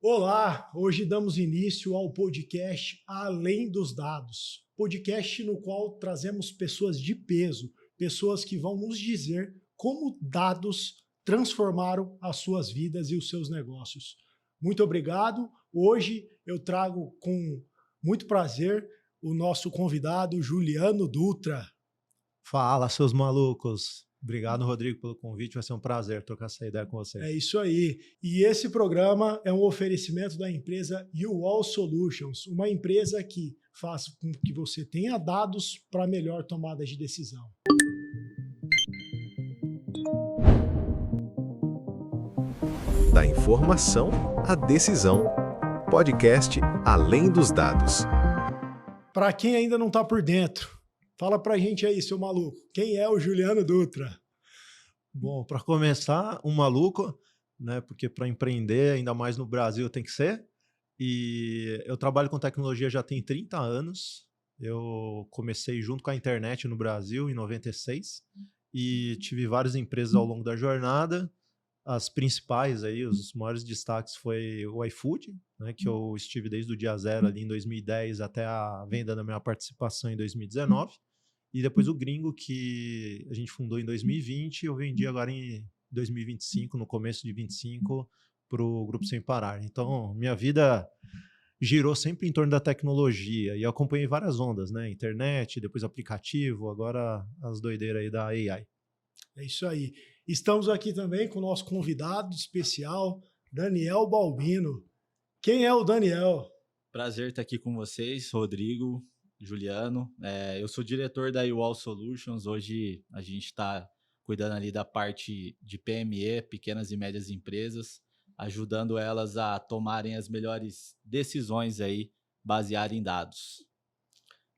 Olá, hoje damos início ao podcast Além dos Dados, podcast no qual trazemos pessoas de peso, pessoas que vão nos dizer como dados transformaram as suas vidas e os seus negócios. Muito obrigado. Hoje eu trago com muito prazer o nosso convidado Juliano Dutra. Fala, seus malucos. Obrigado, Rodrigo, pelo convite. Vai ser um prazer trocar essa ideia com É vocês. isso aí. E esse programa é um oferecimento da empresa UOL Solutions, uma empresa que faz com que você tenha dados para melhor tomada de decisão. Da informação à decisão. Podcast Além dos Dados. Para quem ainda não está por dentro, fala para a gente aí, seu maluco, quem é o Juliano Dutra? Bom, para começar, um maluco, né? Porque para empreender, ainda mais no Brasil, tem que ser. E eu trabalho com tecnologia já tem 30 anos. Eu comecei junto com a internet no Brasil em 96 e tive várias empresas ao longo da jornada. As principais aí, os maiores destaques foi o iFood, né, que eu estive desde o dia zero ali em 2010 até a venda da minha participação em 2019. E depois o Gringo, que a gente fundou em 2020, eu vendi agora em 2025, no começo de 25, para o Grupo Sem Parar. Então, minha vida girou sempre em torno da tecnologia e eu acompanhei várias ondas, né? Internet, depois aplicativo, agora as doideiras aí da AI. É isso aí. Estamos aqui também com o nosso convidado especial, Daniel Balbino. Quem é o Daniel? Prazer estar aqui com vocês, Rodrigo, Juliano. Eu sou diretor da UOL Solutions. Hoje a gente está cuidando ali da parte de PME, pequenas e médias empresas, ajudando elas a tomarem as melhores decisões aí, baseadas em dados.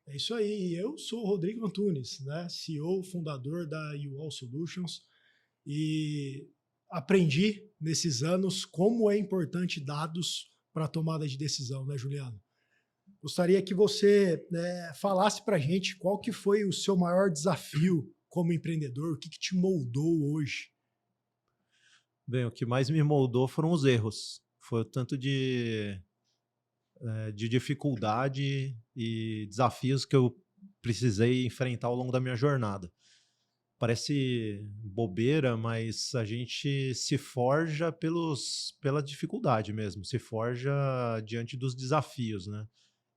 É isso aí. Eu sou o Rodrigo Antunes, né? CEO, fundador da UOL Solutions, e aprendi nesses anos como é importante dados para a tomada de decisão, né, Juliano? Gostaria que você falasse para a gente qual que foi o seu maior desafio como empreendedor, o que te moldou hoje? Bem, o que mais me moldou foram os erros. Foi o tanto de dificuldade e desafios que eu precisei enfrentar ao longo da minha jornada. Parece bobeira, mas a gente se forja pela dificuldade mesmo, se forja diante dos desafios, né?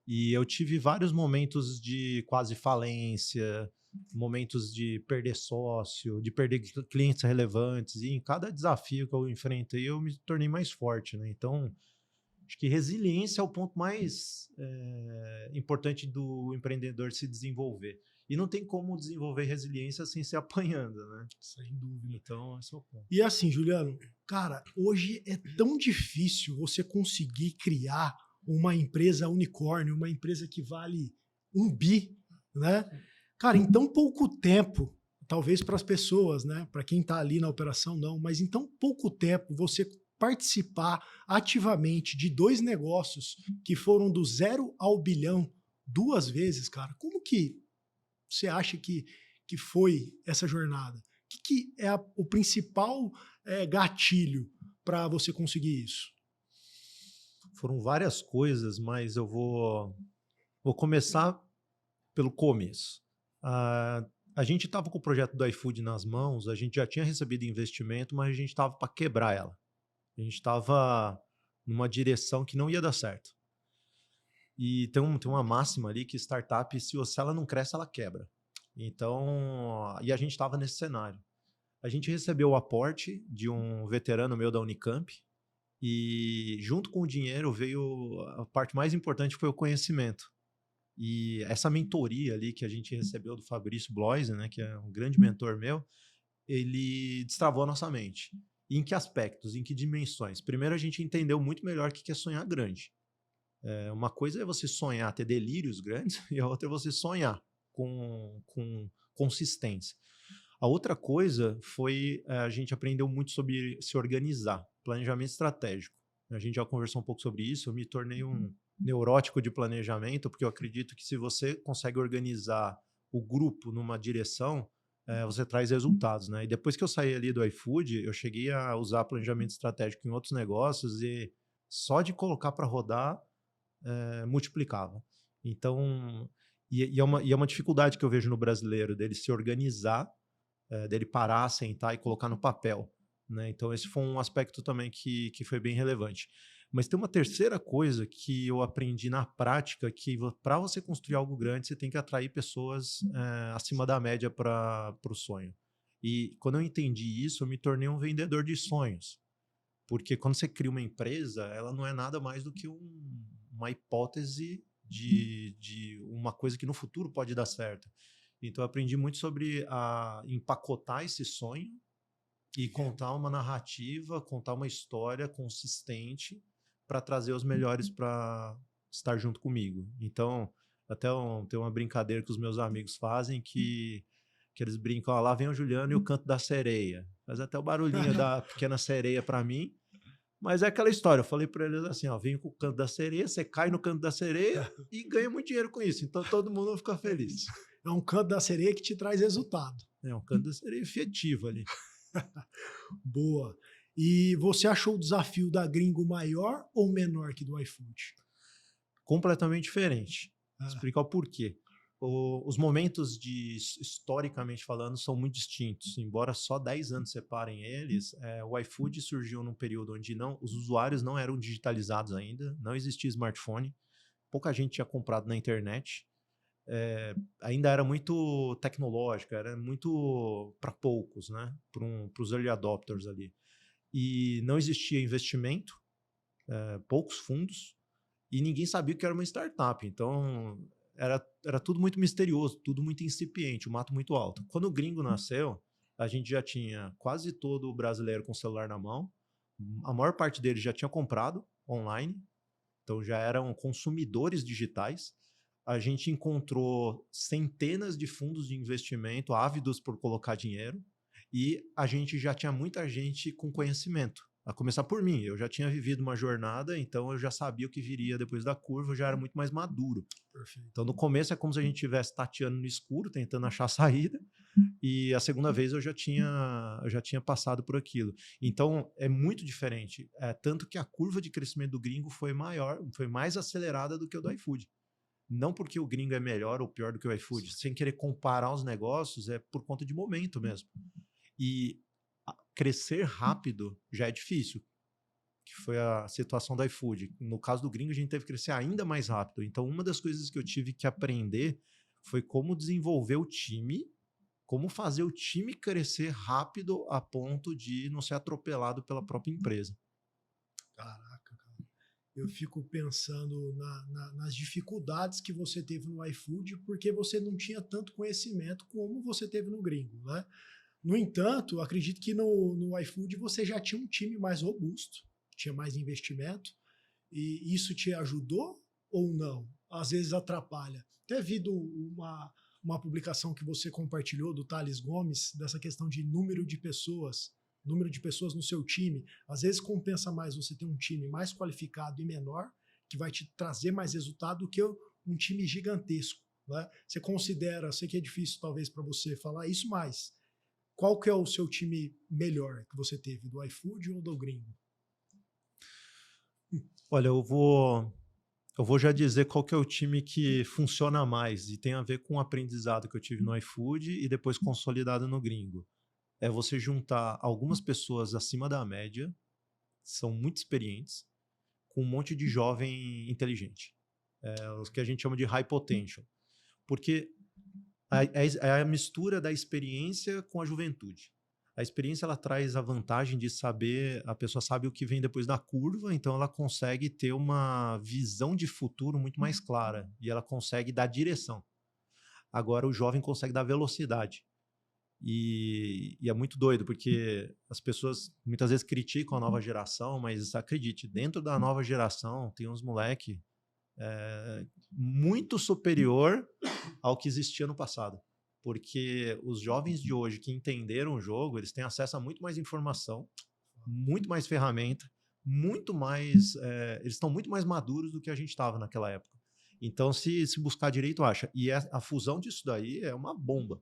E eu tive vários momentos de quase falência, momentos de perder sócio, de perder clientes relevantes, e em cada desafio que eu enfrentei, eu me tornei mais forte, né? Então, acho que resiliência é o ponto mais importante do empreendedor se desenvolver. E não tem como desenvolver resiliência sem se apanhando, né? Sem dúvida. Então, esse é o ponto. E assim, Juliano, cara, hoje é tão difícil você conseguir criar uma empresa unicórnio, uma empresa que vale 1 bi, né? Cara, em tão pouco tempo, talvez para as pessoas, né? Para quem está ali na operação, não, mas em tão pouco tempo você participar ativamente de 2 negócios que foram do 0 ao bilhão 2 vezes, cara, como que você acha que foi essa jornada? O que é o principal gatilho para você conseguir isso? Foram várias coisas, mas eu vou começar pelo começo. A gente estava com o projeto do iFood nas mãos, a gente já tinha recebido investimento, mas a gente estava para quebrar ela. A gente estava numa direção que não ia dar certo. E tem uma máxima ali que startup, se ela não cresce, ela quebra. Então, e a gente estava nesse cenário. A gente recebeu o aporte de um veterano meu da Unicamp e junto com o dinheiro veio a parte mais importante, foi o conhecimento. E essa mentoria ali que a gente recebeu do Fabrício Bloise, né, que é um grande mentor meu, ele destravou a nossa mente. E em que aspectos, em que dimensões? Primeiro, a gente entendeu muito melhor o que é sonhar grande. Uma coisa é você sonhar, ter delírios grandes, e a outra é você sonhar com consistência. A outra coisa foi a gente aprendeu muito sobre se organizar, planejamento estratégico. A gente já conversou um pouco sobre isso, eu me tornei um neurótico de planejamento, porque eu acredito que se você consegue organizar o grupo numa direção, você traz resultados, né? E depois que eu saí ali do iFood, eu cheguei a usar planejamento estratégico em outros negócios e Só de colocar para rodar, multiplicava. Então, e é uma dificuldade que eu vejo no brasileiro, dele se organizar, dele parar, sentar e colocar no papel, né? Então, esse foi um aspecto também que foi bem relevante. Mas tem uma terceira coisa que eu aprendi na prática, que para você construir algo grande, você tem que atrair pessoas acima da média para o sonho. E quando eu entendi isso, eu me tornei um vendedor de sonhos. Porque quando você cria uma empresa, ela não é nada mais do que uma hipótese de uma coisa que no futuro pode dar certo. Então, eu aprendi muito sobre empacotar esse sonho e contar uma narrativa, contar uma história consistente para trazer os melhores para estar junto comigo. Então, até tem uma brincadeira que os meus amigos fazem que eles brincam, lá vem o Juliano e o canto da sereia. Faz até o barulhinho da pequena sereia para mim. Mas é aquela história, eu falei para eles assim, vem com o canto da sereia, você cai no canto da sereia e ganha muito dinheiro com isso. Então todo mundo fica feliz. É um canto da sereia que te traz resultado. É um canto da sereia efetivo ali. Boa. E você achou o desafio da Gringo maior ou menor que do iFood? Completamente diferente. Vou explicar o porquê. Os momentos historicamente falando, são muito distintos. Embora só 10 anos separem eles, o iFood surgiu num período onde os usuários não eram digitalizados ainda, não existia smartphone, pouca gente tinha comprado na internet, ainda era muito tecnológica, era muito para poucos, né? Para os early adopters ali. E não existia investimento, poucos fundos, e ninguém sabia o que era uma startup. Então, era tudo muito misterioso, tudo muito incipiente, o mato muito alto. Quando o Gringo nasceu, a gente já tinha quase todo o brasileiro com o celular na mão, a maior parte deles já tinha comprado online, então já eram consumidores digitais. A gente encontrou centenas de fundos de investimento ávidos por colocar dinheiro e a gente já tinha muita gente com conhecimento. A começar por mim, eu já tinha vivido uma jornada, então eu já sabia o que viria depois da curva, eu já era muito mais maduro. Perfeito. Então no começo é como se a gente estivesse tateando no escuro, tentando achar a saída, e a segunda vez eu já tinha passado por aquilo. Então é muito diferente, tanto que a curva de crescimento do Gringo foi maior, foi mais acelerada do que o do iFood. Não porque o Gringo é melhor ou pior do que o iFood, sem querer comparar os negócios, é por conta de momento mesmo. E crescer rápido já é difícil, que foi a situação do iFood. No caso do Gringo, a gente teve que crescer ainda mais rápido. Então, uma das coisas que eu tive que aprender foi como desenvolver o time, como fazer o time crescer rápido a ponto de não ser atropelado pela própria empresa. Caraca, cara. Eu fico pensando nas dificuldades que você teve no iFood, porque você não tinha tanto conhecimento como você teve no Gringo, né? No entanto, acredito que no iFood você já tinha um time mais robusto, tinha mais investimento, e isso te ajudou ou não? Às vezes atrapalha. Até vi uma publicação que você compartilhou do Thales Gomes, dessa questão de número de pessoas no seu time. Às vezes compensa mais você ter um time mais qualificado e menor, que vai te trazer mais resultado do que um time gigantesco, né? Você considera, sei que é difícil talvez para você falar isso, mas qual que é o seu time melhor que você teve, do iFood ou do Gringo? Olha, eu vou já dizer qual que é o time que funciona mais e tem a ver com o aprendizado que eu tive no iFood e depois consolidado no Gringo. É você juntar algumas pessoas acima da média, são muito experientes, com um monte de jovem inteligente. Os que a gente chama de high potential. Porque é a mistura da experiência com a juventude. A experiência ela traz a vantagem de saber, a pessoa sabe o que vem depois da curva, então ela consegue ter uma visão de futuro muito mais clara e ela consegue dar direção. Agora o jovem consegue dar velocidade. E é muito doido, porque as pessoas muitas vezes criticam a nova geração, mas acredite, dentro da nova geração tem uns moleque muito superior ao que existia no passado. Porque os jovens de hoje que entenderam o jogo, eles têm acesso a muito mais informação, muito mais ferramenta, muito mais, eles estão muito mais maduros do que a gente estava naquela época. Então, se buscar direito, acha. E a fusão disso daí é uma bomba,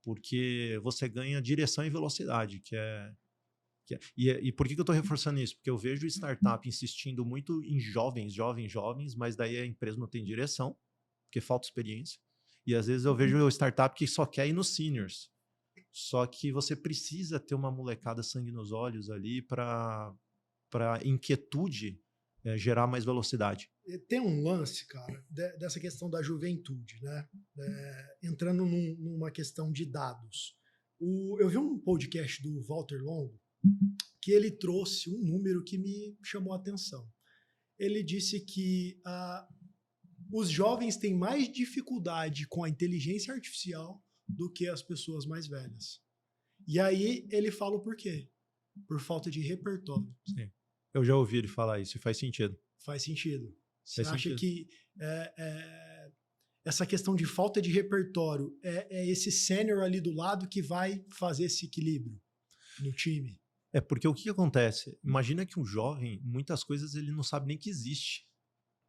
porque você ganha direção e velocidade, que E por que eu estou reforçando isso? Porque eu vejo startup insistindo muito em jovens, mas daí a empresa não tem direção, porque falta experiência. E às vezes eu vejo startup que só quer ir nos seniors. Só que você precisa ter uma molecada sangue nos olhos ali para inquietude gerar mais velocidade. Tem um lance, cara, dessa questão da juventude, né? Entrando numa questão de dados. Eu vi um podcast do Walter Longo que ele trouxe um número que me chamou a atenção. Ele disse que os jovens têm mais dificuldade com a inteligência artificial do que as pessoas mais velhas. E aí ele fala o porquê. Por falta de repertório. Sim. Eu já ouvi ele falar isso e faz sentido. Faz sentido. Você Faz acha sentido. que essa questão de falta de repertório é esse sênior ali do lado que vai fazer esse equilíbrio no time? Porque o que acontece? Imagina que um jovem, muitas coisas ele não sabe nem que existe.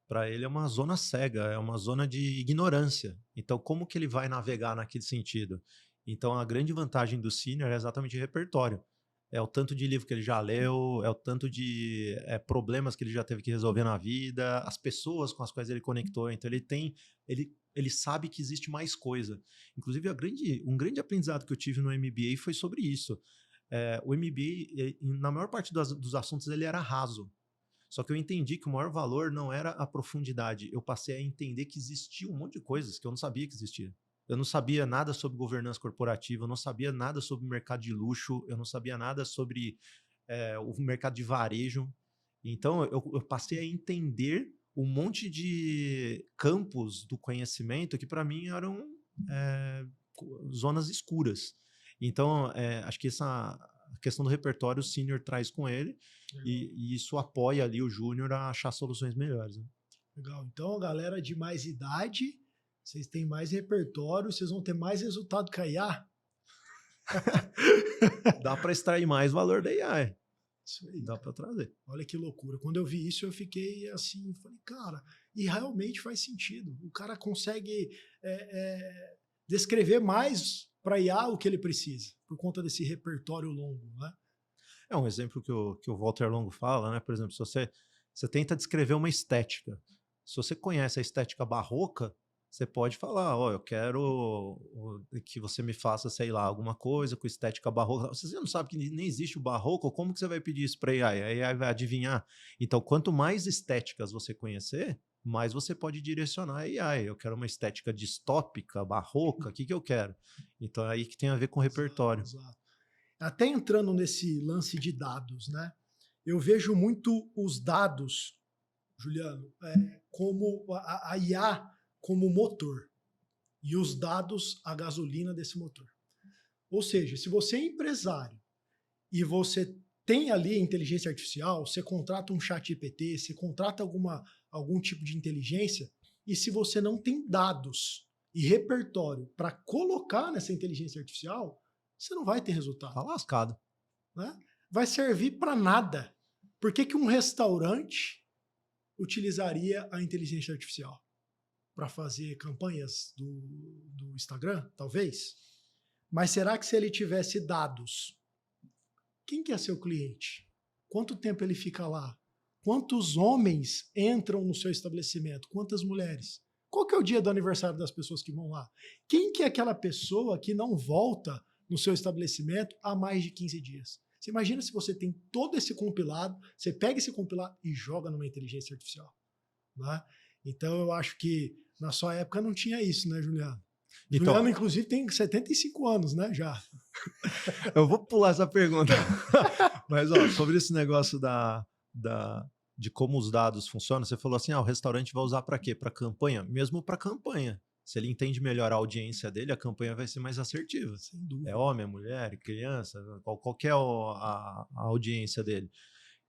Para ele é uma zona cega, é uma zona de ignorância. Então, como que ele vai navegar naquele sentido? Então, a grande vantagem do sênior é exatamente o repertório. É o tanto de livro que ele já leu, é o tanto de problemas que ele já teve que resolver na vida, as pessoas com as quais ele conectou. Então, ele sabe que existe mais coisa. Inclusive, um grande aprendizado que eu tive no MBA foi sobre isso. O MBA, na maior parte dos assuntos, ele era raso. Só que eu entendi que o maior valor não era a profundidade. Eu passei a entender que existia um monte de coisas que eu não sabia que existia. Eu não sabia nada sobre governança corporativa, eu não sabia nada sobre o mercado de luxo, eu não sabia nada sobre o mercado de varejo. Então, eu passei a entender um monte de campos do conhecimento que, para mim, eram zonas escuras. Então, acho que essa questão do repertório o sênior traz com ele e isso apoia ali o júnior a achar soluções melhores. Né? Legal. Então, a galera de mais idade, vocês têm mais repertório, vocês vão ter mais resultado que a IA? Dá para extrair mais valor da IA. Isso aí. Dá para trazer. Olha que loucura. Quando eu vi isso, eu fiquei assim, falei, cara, e realmente faz sentido. O cara consegue descrever mais para IA o que ele precisa, por conta desse repertório longo, né? É um exemplo que o Walter Longo fala, né? Por exemplo, se você tenta descrever uma estética, se você conhece a estética barroca, você pode falar, eu quero que você me faça, sei lá, alguma coisa com estética barroca. Se você não sabe que nem existe o barroco, como que você vai pedir isso para a AI? A AI vai adivinhar. Então, quanto mais estéticas você conhecer, mais você pode direcionar a AI. Eu quero uma estética distópica, barroca, o que eu quero? Então, é aí que tem a ver com o repertório. Exato. Até entrando nesse lance de dados, né? Eu vejo muito os dados, Juliano, como a IA como motor e os dados a gasolina desse motor. Ou seja, se você é empresário e você tem ali inteligência artificial, você contrata um chat GPT, você contrata algum tipo de inteligência, e se você não tem dados e repertório para colocar nessa inteligência artificial, você não vai ter resultado. Tá lascado. Né? Vai servir para nada. Por que um restaurante utilizaria a inteligência artificial? Para fazer campanhas do Instagram, talvez. Mas será que se ele tivesse dados, quem que é seu cliente? Quanto tempo ele fica lá? Quantos homens entram no seu estabelecimento? Quantas mulheres? Qual que é o dia do aniversário das pessoas que vão lá? Quem que é aquela pessoa que não volta no seu estabelecimento há mais de 15 dias? Você imagina se você tem todo esse compilado, você pega esse compilado e joga numa inteligência artificial. Né? Então, eu acho que na sua época não tinha isso, né, Juliano? Então, Juliano, inclusive, tem 75 anos, né, já. Eu vou pular essa pergunta. Mas, sobre esse negócio de como os dados funcionam, você falou assim, o restaurante vai usar para quê? Para campanha? Mesmo para campanha. Se ele entende melhor a audiência dele, a campanha vai ser mais assertiva. Sem dúvida. É homem, é mulher, é criança, qual que é a audiência dele.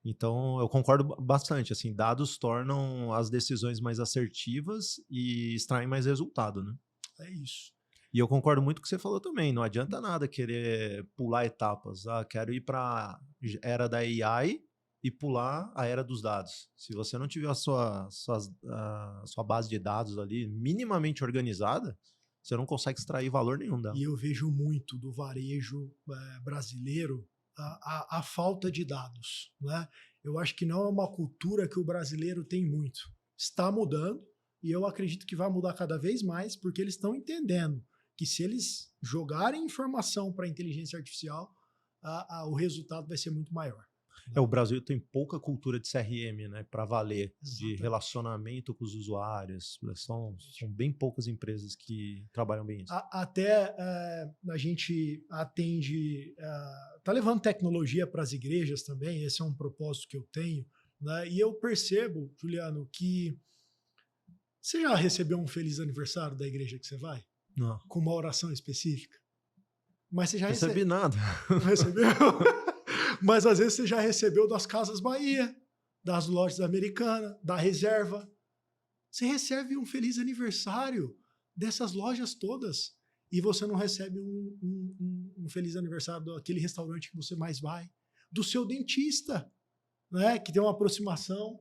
Então, eu concordo bastante. Assim, dados tornam as decisões mais assertivas e extraem mais resultado, né? É isso. E eu concordo muito com o que você falou também. Não adianta nada querer pular etapas. Quero ir para a era da AI e pular a era dos dados. Se você não tiver a sua base de dados ali minimamente organizada, você não consegue extrair valor nenhum dela. E eu vejo muito do varejo brasileiro a falta de dados, né? Eu acho que não é uma cultura que o brasileiro tem muito. Está mudando e eu acredito que vai mudar cada vez mais porque eles estão entendendo que se eles jogarem informação para a inteligência artificial, o resultado vai ser muito maior. O Brasil tem pouca cultura de CRM, né, para valer, Exatamente. de relacionamento com os usuários. São bem poucas empresas que trabalham bem isso. Até a gente atende, tá levando tecnologia para as igrejas também, esse é um propósito que eu tenho, né? E eu percebo, Juliano, que você já recebeu um feliz aniversário da igreja que você vai? Não. Com uma oração específica? Mas você já Não recebi nada. Não recebeu? Mas às vezes você já recebeu das Casas Bahia, das lojas Americanas, da Reserva. Você recebe um feliz aniversário dessas lojas todas e você não recebe um feliz aniversário daquele restaurante que você mais vai, do seu dentista, né, que tem uma aproximação.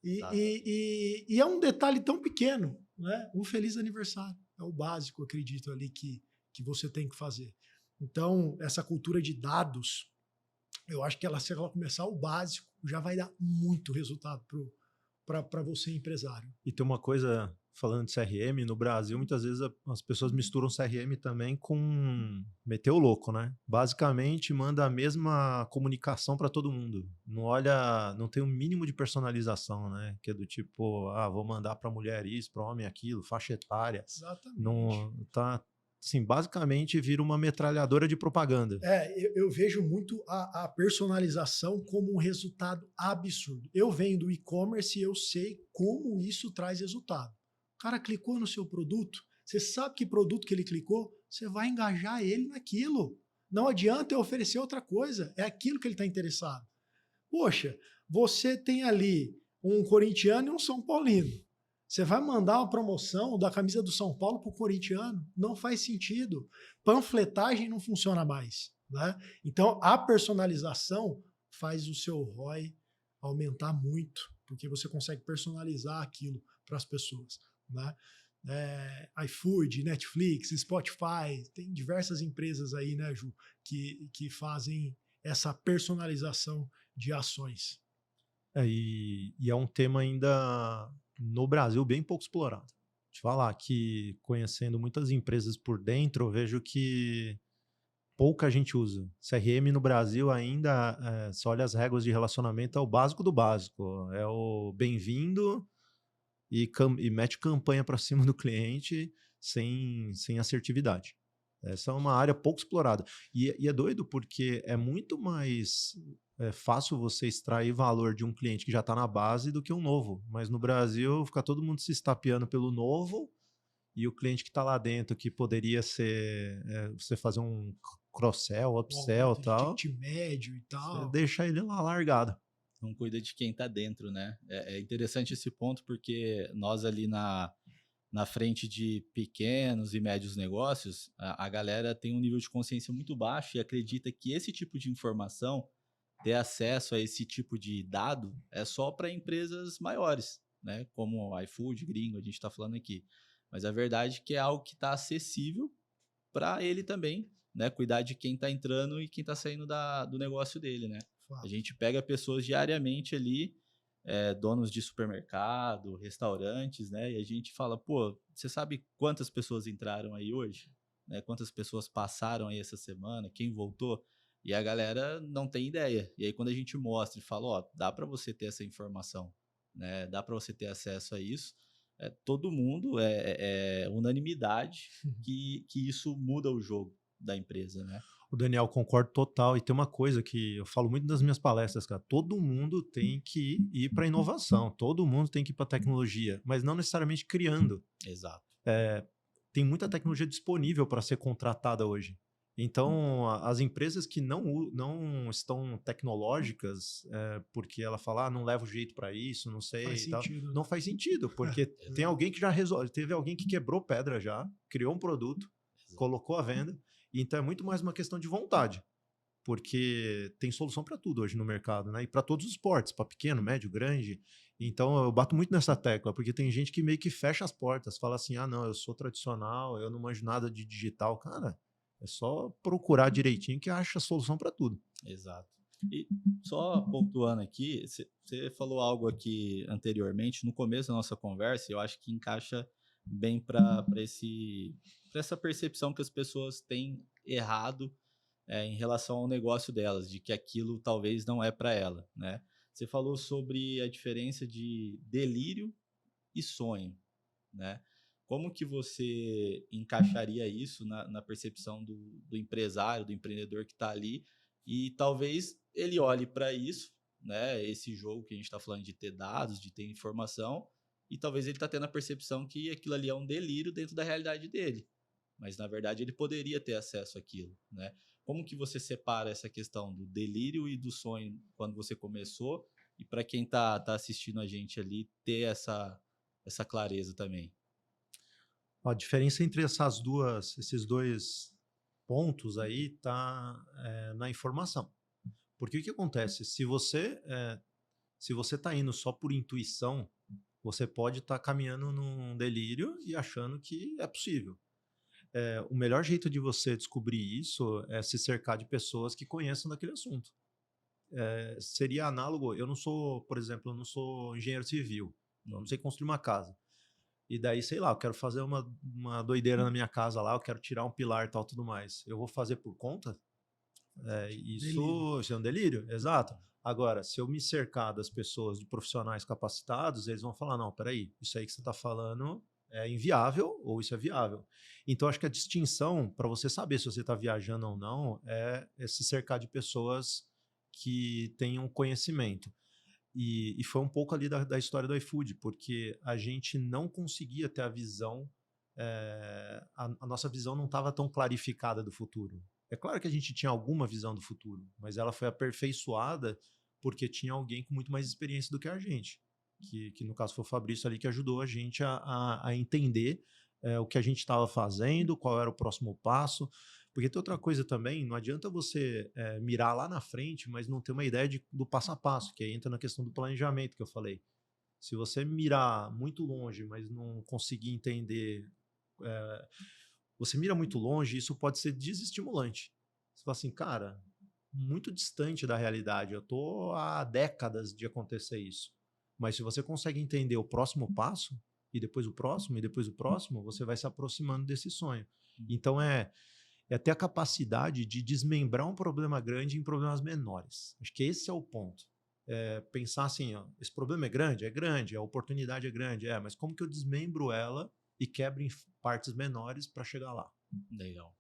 E é um detalhe tão pequeno, né? Um feliz aniversário. É o básico, acredito, ali que você tem que fazer. Então, essa cultura de dados, eu acho que se ela começar o básico, já vai dar muito resultado para você, empresário. E tem uma coisa, falando de CRM, no Brasil, muitas vezes as pessoas misturam CRM também com meter o louco, né? Basicamente, manda a mesma comunicação para todo mundo. Não tem um mínimo de personalização, né? Que é do tipo, vou mandar para mulher isso, para homem aquilo, faixa etária. Exatamente. Não tá... Assim, basicamente vira uma metralhadora de propaganda. Eu vejo muito a personalização como um resultado absurdo. Eu venho do e-commerce e eu sei como isso traz resultado. O cara clicou no seu produto, você sabe que produto que ele clicou, você vai engajar ele naquilo. Não adianta eu oferecer outra coisa, é aquilo que ele está interessado. Poxa, você tem ali um corintiano e um São Paulino. Você vai mandar uma promoção da camisa do São Paulo para o corintiano? Não faz sentido. Panfletagem não funciona mais, né? Então, a personalização faz o seu ROI aumentar muito, porque você consegue personalizar aquilo para as pessoas, né? iFood, Netflix, Spotify, tem diversas empresas aí, né, Ju, que fazem essa personalização de ações. E é um tema ainda... no Brasil, bem pouco explorado. Te falar que, conhecendo muitas empresas por dentro, eu vejo que pouca gente usa. CRM no Brasil ainda, se olha as regras de relacionamento, é o básico do básico. É o bem-vindo e mete campanha para cima do cliente sem assertividade. Essa é uma área pouco explorada. E é doido porque é muito mais... fácil você extrair valor de um cliente que já está na base do que um novo. Mas no Brasil, fica todo mundo se estapeando pelo novo e o cliente que está lá dentro, que poderia ser você fazer um cross-sell, upsell e tal, ticket médio e tal. Você deixa ele lá largado. Não cuida de quem está dentro, né? É interessante esse ponto porque nós ali na frente de pequenos e médios negócios, a galera tem um nível de consciência muito baixo e acredita que esse tipo de informação, ter acesso a esse tipo de dado é só para empresas maiores, né? Como o iFood, Gringo, a gente está falando aqui. Mas a verdade é que é algo que está acessível para ele também, né? Cuidar de quem está entrando e quem está saindo do negócio dele, né? A gente pega pessoas diariamente ali, donos de supermercado, restaurantes, né? E a gente fala, pô, você sabe quantas pessoas entraram aí hoje? Né? Quantas pessoas passaram aí essa semana? Quem voltou? E a galera não tem ideia. E aí quando a gente mostra e fala, ó, dá para você ter essa informação, né? Dá para você ter acesso a isso. Todo mundo, unanimidade que isso muda o jogo da empresa, né? O Daniel, concordo total. E tem uma coisa que eu falo muito nas minhas palestras, cara. Todo mundo tem que ir para inovação. Todo mundo tem que ir para tecnologia, mas não necessariamente criando. Exato. Tem muita tecnologia disponível para ser contratada hoje. Então, as empresas que não estão tecnológicas, porque ela fala, não leva o jeito para isso, não sei Faz e tal, sentido. não faz sentido, porque tem alguém que já resolve, teve alguém que quebrou pedra já, criou um produto, colocou à venda, então é muito mais uma questão de vontade, porque tem solução para tudo hoje no mercado, né? E para todos os portes, para pequeno, médio, grande. Então eu bato muito nessa tecla, porque tem gente que meio que fecha as portas, fala assim, não, eu sou tradicional, eu não manjo nada de digital. Cara, É só procurar direitinho que acha a solução para tudo. Exato. E só pontuando aqui, você falou algo aqui anteriormente, no começo da nossa conversa, eu acho que encaixa bem para essa percepção que as pessoas têm errado em relação ao negócio delas, de que aquilo talvez não é para ela, né? Você falou sobre a diferença de delírio e sonho, né? Como que você encaixaria isso na percepção do empresário, do empreendedor que está ali, e talvez ele olhe para isso, né? Esse jogo que a gente está falando de ter dados, de ter informação, e talvez ele está tendo a percepção que aquilo ali é um delírio dentro da realidade dele, mas na verdade ele poderia ter acesso àquilo, né? Como que você separa essa questão do delírio e do sonho quando você começou, e para quem tá assistindo a gente ali ter essa clareza também? A diferença entre esses dois pontos aí está na informação. Porque o que acontece? Se você está indo só por intuição, você pode estar caminhando num delírio e achando que é possível. O melhor jeito de você descobrir isso é se cercar de pessoas que conheçam daquele assunto. Seria análogo, por exemplo, eu não sou engenheiro civil, eu não sei construir uma casa. E daí, sei lá, eu quero fazer uma doideira na minha casa lá, eu quero tirar um pilar e tal, tudo mais. Eu vou fazer por conta? Isso é um delírio, exato. Agora, se eu me cercar das pessoas, de profissionais capacitados, eles vão falar, não, peraí, isso aí que você está falando é inviável ou isso é viável. Então, acho que a distinção, para você saber se você está viajando ou não, é se cercar de pessoas que tenham conhecimento. E foi um pouco ali da história do iFood, porque a gente não conseguia ter a visão, a nossa visão não estava tão clarificada do futuro. É claro que a gente tinha alguma visão do futuro, mas ela foi aperfeiçoada porque tinha alguém com muito mais experiência do que a gente, que no caso foi o Fabrício ali, que ajudou a gente a entender o que a gente estava fazendo, qual era o próximo passo. Porque tem outra coisa também, não adianta você mirar lá na frente, mas não ter uma ideia do passo a passo, que aí entra na questão do planejamento que eu falei. Se você mirar muito longe, mas não conseguir entender, você mira muito longe, isso pode ser desestimulante. Você fala assim, cara, muito distante da realidade, eu estou há décadas de acontecer isso. Mas se você consegue entender o próximo passo, e depois o próximo, e depois o próximo, você vai se aproximando desse sonho. Então é ter a capacidade de desmembrar um problema grande em problemas menores. Acho que esse é o ponto. Pensar assim, ó, esse problema é grande, a oportunidade é grande, mas como que eu desmembro ela e quebro em partes menores para chegar lá? Legal.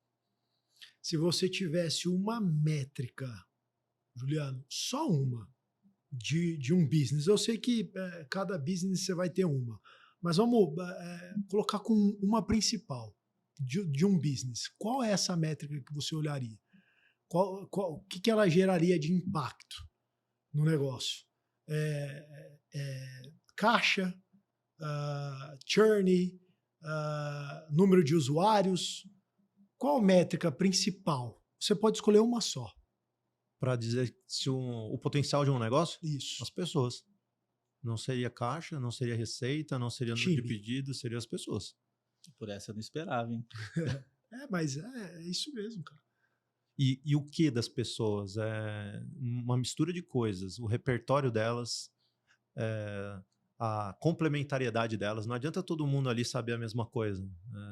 Se você tivesse uma métrica, Juliano, só uma, de um business, eu sei que cada business você vai ter uma, mas vamos colocar com uma principal. De um business, qual é essa métrica que você olharia? O que ela geraria de impacto no negócio? Caixa, churn, número de usuários? Qual a métrica principal? Você pode escolher uma só. Para dizer se o potencial de um negócio? Isso. As pessoas. Não seria caixa, não seria receita, não seria número de pedidos, seriam as pessoas. Por essa eu não esperava, hein? Mas é isso mesmo, cara. E o que das pessoas? É uma mistura de coisas. O repertório delas, a complementariedade delas. Não adianta todo mundo ali saber a mesma coisa.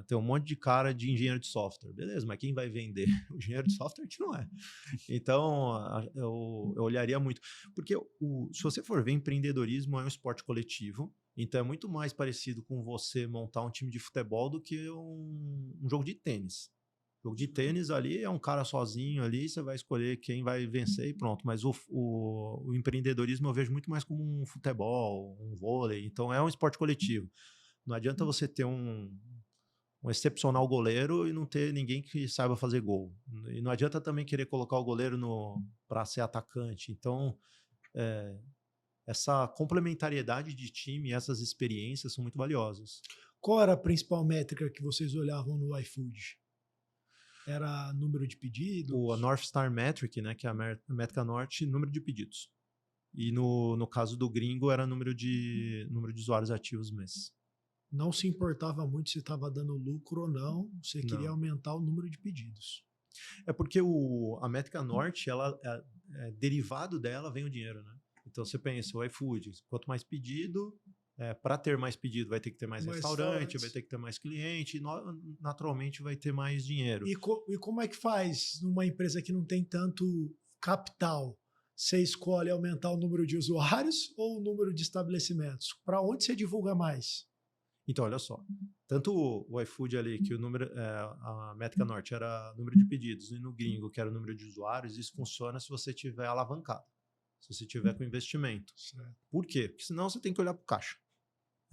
Tem um monte de cara de engenheiro de software. Beleza, mas quem vai vender? O engenheiro de software que não é. Então, eu olharia muito. Porque se você for ver, empreendedorismo é um esporte coletivo. Então é muito mais parecido com você montar um time de futebol do que um jogo de tênis. O jogo de tênis ali é um cara sozinho ali, você vai escolher quem vai vencer e pronto. Mas o empreendedorismo eu vejo muito mais como um futebol, um vôlei. Então é um esporte coletivo. Não adianta você ter um excepcional goleiro e não ter ninguém que saiba fazer gol. E não adianta também querer colocar o goleiro para ser atacante. Então essa complementariedade de time, essas experiências são muito valiosas. Qual era a principal métrica que vocês olhavam no iFood? Era número de pedidos? A North Star Metric, né, que é a métrica norte, número de pedidos. E no caso do gringo era número de usuários ativos mês. Não se importava muito se estava dando lucro ou não, você queria aumentar o número de pedidos. É porque a métrica norte, derivado dela vem o dinheiro, né? Então você pensa, o iFood, quanto mais pedido, para ter mais pedido vai ter que ter mais restaurante, vai ter que ter mais cliente, e naturalmente vai ter mais dinheiro. E como é que faz numa empresa que não tem tanto capital? Você escolhe aumentar o número de usuários ou o número de estabelecimentos? Para onde você divulga mais? Então, olha só, tanto o iFood ali, que a métrica norte era número de pedidos, e no gringo, que era o número de usuários, isso funciona se você tiver alavancado, se você tiver com investimento. Certo. Por quê? Porque senão você tem que olhar para o caixa.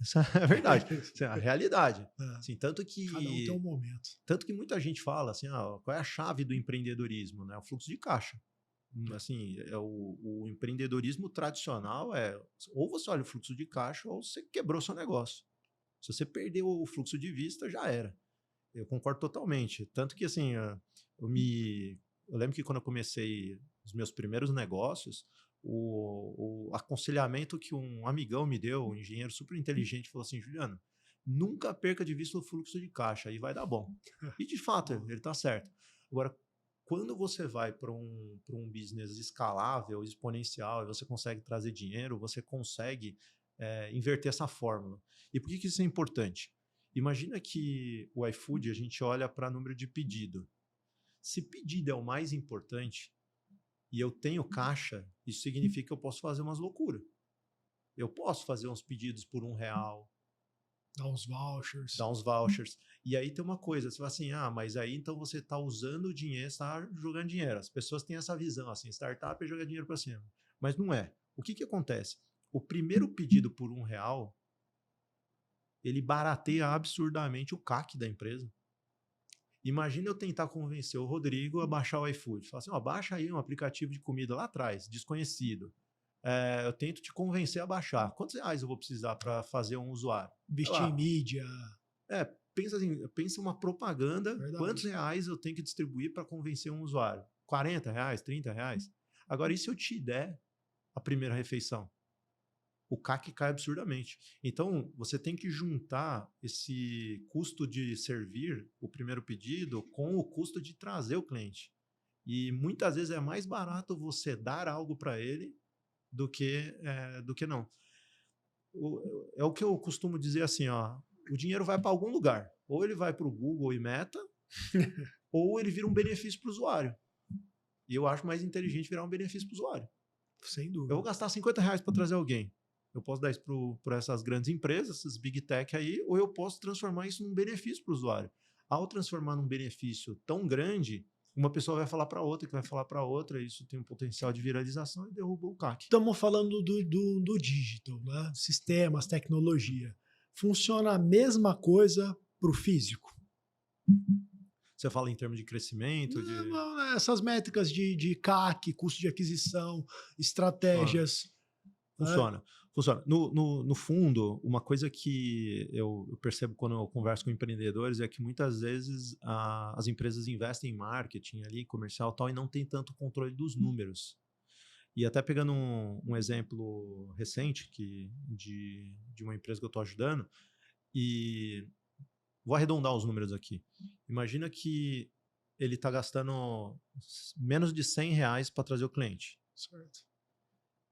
Essa é a verdade, essa é a realidade. Assim, Cada um tem um momento. Tanto que muita gente fala assim, qual é a chave do empreendedorismo? Né? O fluxo de caixa. Assim, o empreendedorismo tradicional ou você olha o fluxo de caixa ou você quebrou seu negócio. Se você perdeu o fluxo de vista, já era. Eu concordo totalmente. Tanto que, assim, eu lembro que quando eu comecei os meus primeiros negócios, o aconselhamento que um amigão me deu, um engenheiro super inteligente, falou assim, Juliano, nunca perca de vista o fluxo de caixa, aí vai dar bom. E, de fato, ele está certo. Agora, quando você vai para um business escalável, exponencial, e você consegue trazer dinheiro, você consegue inverter essa fórmula. E por que isso é importante? Imagina que o iFood, a gente olha para número de pedido. Se pedido é o mais importante e eu tenho caixa, isso significa que eu posso fazer umas loucuras. Eu posso fazer uns pedidos por R$1, Dar uns vouchers. Dar uns vouchers. E aí tem uma coisa, você fala assim, mas aí então você está usando o dinheiro, está jogando dinheiro. As pessoas têm essa visão, assim, startup é jogar dinheiro para cima. Mas não é. O que acontece? O primeiro pedido por R$1, ele barateia absurdamente o CAC da empresa. Imagina eu tentar convencer o Rodrigo a baixar o iFood. Falar assim, baixa aí um aplicativo de comida lá atrás, desconhecido. Eu tento te convencer a baixar. Quantos reais eu vou precisar para fazer um usuário? Investir em mídia. Pensa assim, pensa uma propaganda. Verdade. Quantos reais eu tenho que distribuir para convencer um usuário? R$40, R$30? Agora, e se eu te der a primeira refeição? O CAC cai absurdamente. Então, você tem que juntar esse custo de servir o primeiro pedido com o custo de trazer o cliente. E muitas vezes é mais barato você dar algo para ele do que não. É o que eu costumo dizer assim, o dinheiro vai para algum lugar. Ou ele vai para o Google e Meta, ou ele vira um benefício para o usuário. E eu acho mais inteligente virar um benefício para o usuário. Sem dúvida. Eu vou gastar R$50 para trazer alguém. Eu posso dar isso para essas grandes empresas, essas big tech aí, ou eu posso transformar isso num benefício para o usuário. Ao transformar num benefício tão grande, uma pessoa vai falar para outra, que vai falar para outra, isso tem um potencial de viralização e derruba o CAC. Estamos falando do digital, né? Sistemas, tecnologia. Funciona a mesma coisa para o físico? Você fala em termos de crescimento? Não, essas métricas de CAC, custo de aquisição, estratégias. Funciona. Funciona. No fundo, uma coisa que eu percebo quando eu converso com empreendedores é que muitas vezes as empresas investem em marketing ali, comercial e tal, e não tem tanto controle dos números. E até pegando um exemplo recente de uma empresa que eu estou ajudando, e vou arredondar os números aqui. Imagina que ele está gastando menos de R$100 para trazer o cliente. Certo.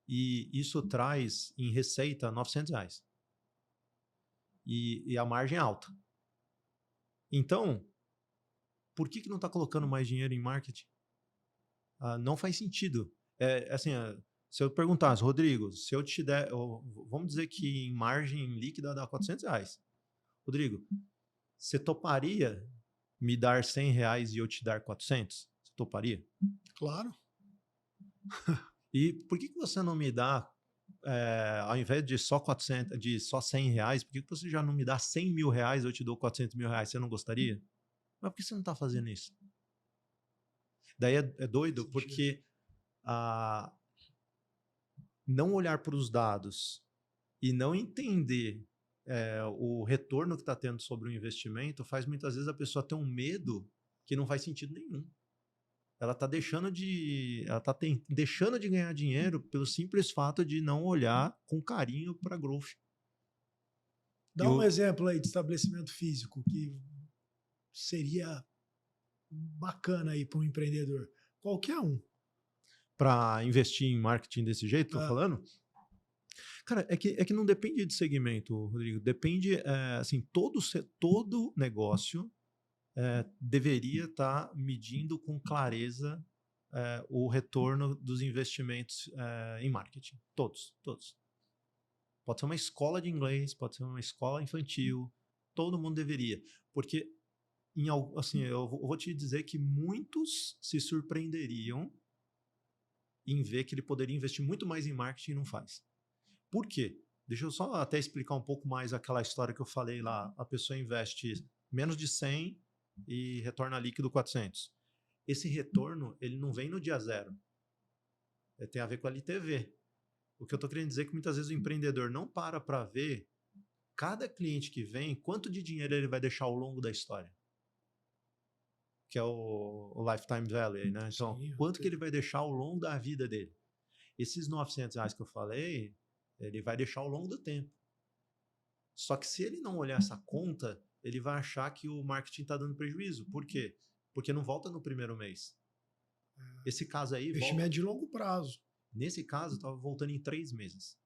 E isso traz em receita R$900. E a margem é alta. Então, por que não está colocando mais dinheiro em marketing? Não faz sentido. Assim, se eu perguntasse, Rodrigo, se eu te der, vamos dizer que em margem líquida dá R$400. Rodrigo, você toparia me dar R$100 e eu te dar 400? Você toparia? Claro. E por que você não me dá, ao invés de só 400, de só R$100, por que você já não me dá R$100 mil, eu te dou R$400 mil? Você não gostaria? Mas por que você não está fazendo isso? Daí é doido, porque não olhar para os dados e não entender o retorno que está tendo sobre o investimento faz muitas vezes a pessoa ter um medo que não faz sentido nenhum. Ela está deixando de ganhar dinheiro pelo simples fato de não olhar com carinho para growth. Dá um exemplo aí de estabelecimento físico que seria bacana aí para um empreendedor? Qualquer um. Para investir em marketing desse jeito, tô Ah. falando? Cara, é que não depende de segmento, Rodrigo. Depende, assim, todo negócio deveria estar medindo com clareza o retorno dos investimentos em marketing. Todos. Pode ser uma escola de inglês, pode ser uma escola infantil, todo mundo deveria. Porque, assim, eu vou te dizer que muitos se surpreenderiam em ver que ele poderia investir muito mais em marketing e não faz. Por quê? Deixa eu só até explicar um pouco mais aquela história que eu falei lá. A pessoa investe menos de 100 e retorna líquido 400. Esse retorno, ele não vem no dia zero. Tem a ver com a LTV. O que eu estou querendo dizer é que muitas vezes o empreendedor não para ver cada cliente que vem, quanto de dinheiro ele vai deixar ao longo da história. Que é o lifetime value, né? Então, Sim, quanto que ele vai deixar ao longo da vida dele? Esses R$900 que eu falei, ele vai deixar ao longo do tempo. Só que se ele não olhar essa conta, ele vai achar que o marketing está dando prejuízo. Por quê? Porque não volta no primeiro mês. Esse caso aí... Investimento de longo prazo. Nesse caso, estava voltando em 3 meses.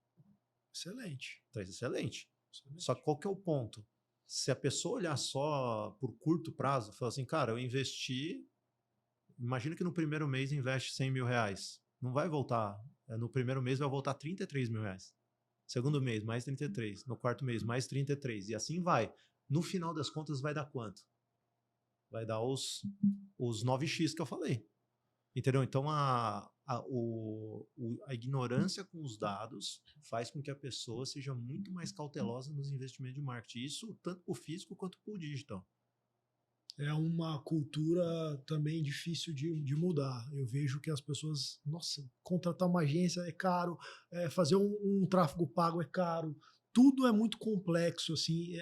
Excelente. Excelente. Só que qual que é o ponto? Se a pessoa olhar só por curto prazo, falar assim, cara, eu investi... Imagina que no primeiro mês investe R$100.000. Não vai voltar. No primeiro mês vai voltar R$33.000. Segundo mês, mais 33. No quarto mês, mais 33. E assim vai. No final das contas, vai dar quanto? Vai dar os 9x que eu falei. Entendeu? Então, a ignorância com os dados faz com que a pessoa seja muito mais cautelosa nos investimentos de marketing. Isso tanto para o físico quanto para o digital. É uma cultura também difícil de mudar. Eu vejo que as pessoas, nossa, contratar uma agência é caro, fazer um tráfego pago é caro, tudo é muito complexo, assim,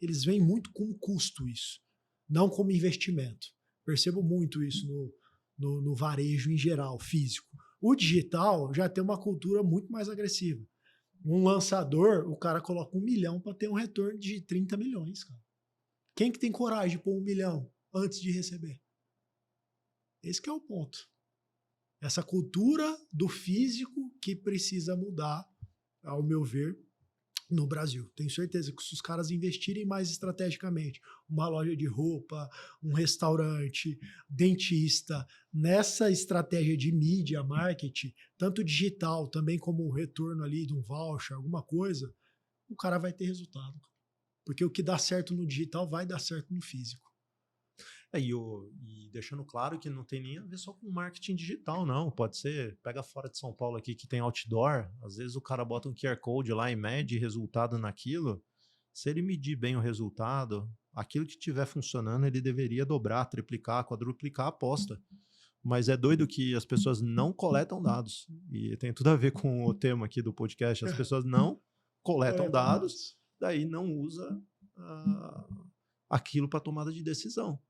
eles veem muito como custo isso, não como investimento. Percebo muito isso no varejo em geral, físico. O digital já tem uma cultura muito mais agressiva. Um lançador, o cara coloca 1 milhão para ter um retorno de 30 milhões, cara. Quem que tem coragem de pôr 1 milhão antes de receber? Esse que é o ponto. Essa cultura do físico que precisa mudar, ao meu ver, no Brasil. Tenho certeza que se os caras investirem mais estrategicamente, uma loja de roupa, um restaurante, dentista, nessa estratégia de mídia, marketing, tanto digital, também como o retorno ali de um voucher, alguma coisa, o cara vai ter resultado. Porque o que dá certo no digital vai dar certo no físico. E deixando claro que não tem nem a ver só com marketing digital, não. Pode ser, pega fora de São Paulo aqui que tem outdoor, às vezes o cara bota um QR Code lá e mede resultado naquilo. Se ele medir bem o resultado, aquilo que estiver funcionando, ele deveria dobrar, triplicar, quadruplicar a aposta. Mas é doido que as pessoas não coletam dados. E tem tudo a ver com o tema aqui do podcast. As pessoas não coletam dados, daí não usa aquilo para tomada de decisão.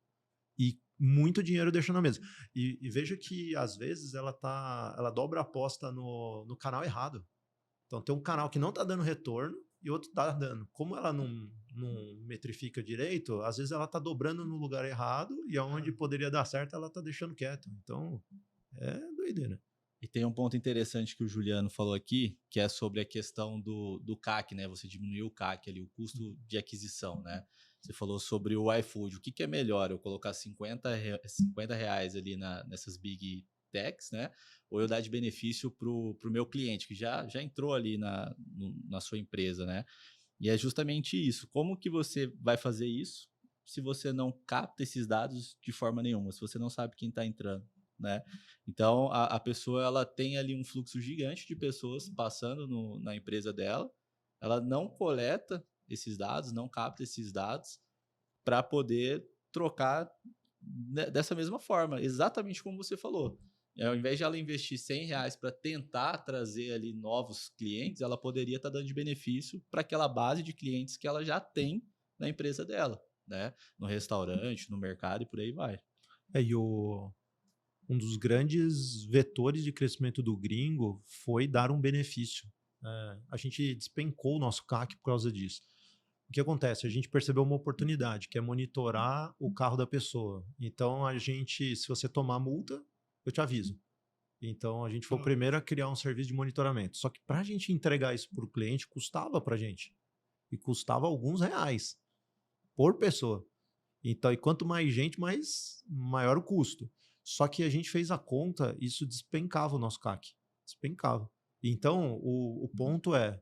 E muito dinheiro deixa na mesa. E veja que, às vezes, ela dobra a aposta no canal errado. Então, tem um canal que não está dando retorno e outro está dando. Como ela não metrifica direito, às vezes ela está dobrando no lugar errado e aonde poderia dar certo, ela está deixando quieto. Então, é doideira. E tem um ponto interessante que o Juliano falou aqui, que é sobre a questão do CAC, né? Você diminuiu o CAC ali, o custo de aquisição, né? Você falou sobre o iFood. O que é melhor? Eu colocar R$50 ali nessas big techs, né? Ou eu dar de benefício para o meu cliente, que já entrou ali na sua empresa, né? E é justamente isso. Como que você vai fazer isso se você não capta esses dados de forma nenhuma? Se você não sabe quem está entrando, né? Então, a pessoa ela tem ali um fluxo gigante de pessoas passando na empresa dela. Ela não coleta esses dados, não capta esses dados para poder trocar dessa mesma forma, exatamente como você falou. Ao invés de ela investir R$100 para tentar trazer ali novos clientes, ela poderia estar dando de benefício para aquela base de clientes que ela já tem na empresa dela, né? No restaurante, no mercado e por aí vai. Um dos grandes vetores de crescimento do Gringo foi dar um benefício. A gente despencou o nosso CAC por causa disso. O que acontece? A gente percebeu uma oportunidade, que é monitorar o carro da pessoa. Então, a gente, se você tomar multa, eu te aviso. Então, a gente foi o primeiro a criar um serviço de monitoramento. Só que para a gente entregar isso para o cliente, custava para a gente. E custava alguns reais por pessoa. Então, e quanto mais gente, maior o custo. Só que a gente fez a conta, isso despencava o nosso CAC. Despencava. Então, o ponto é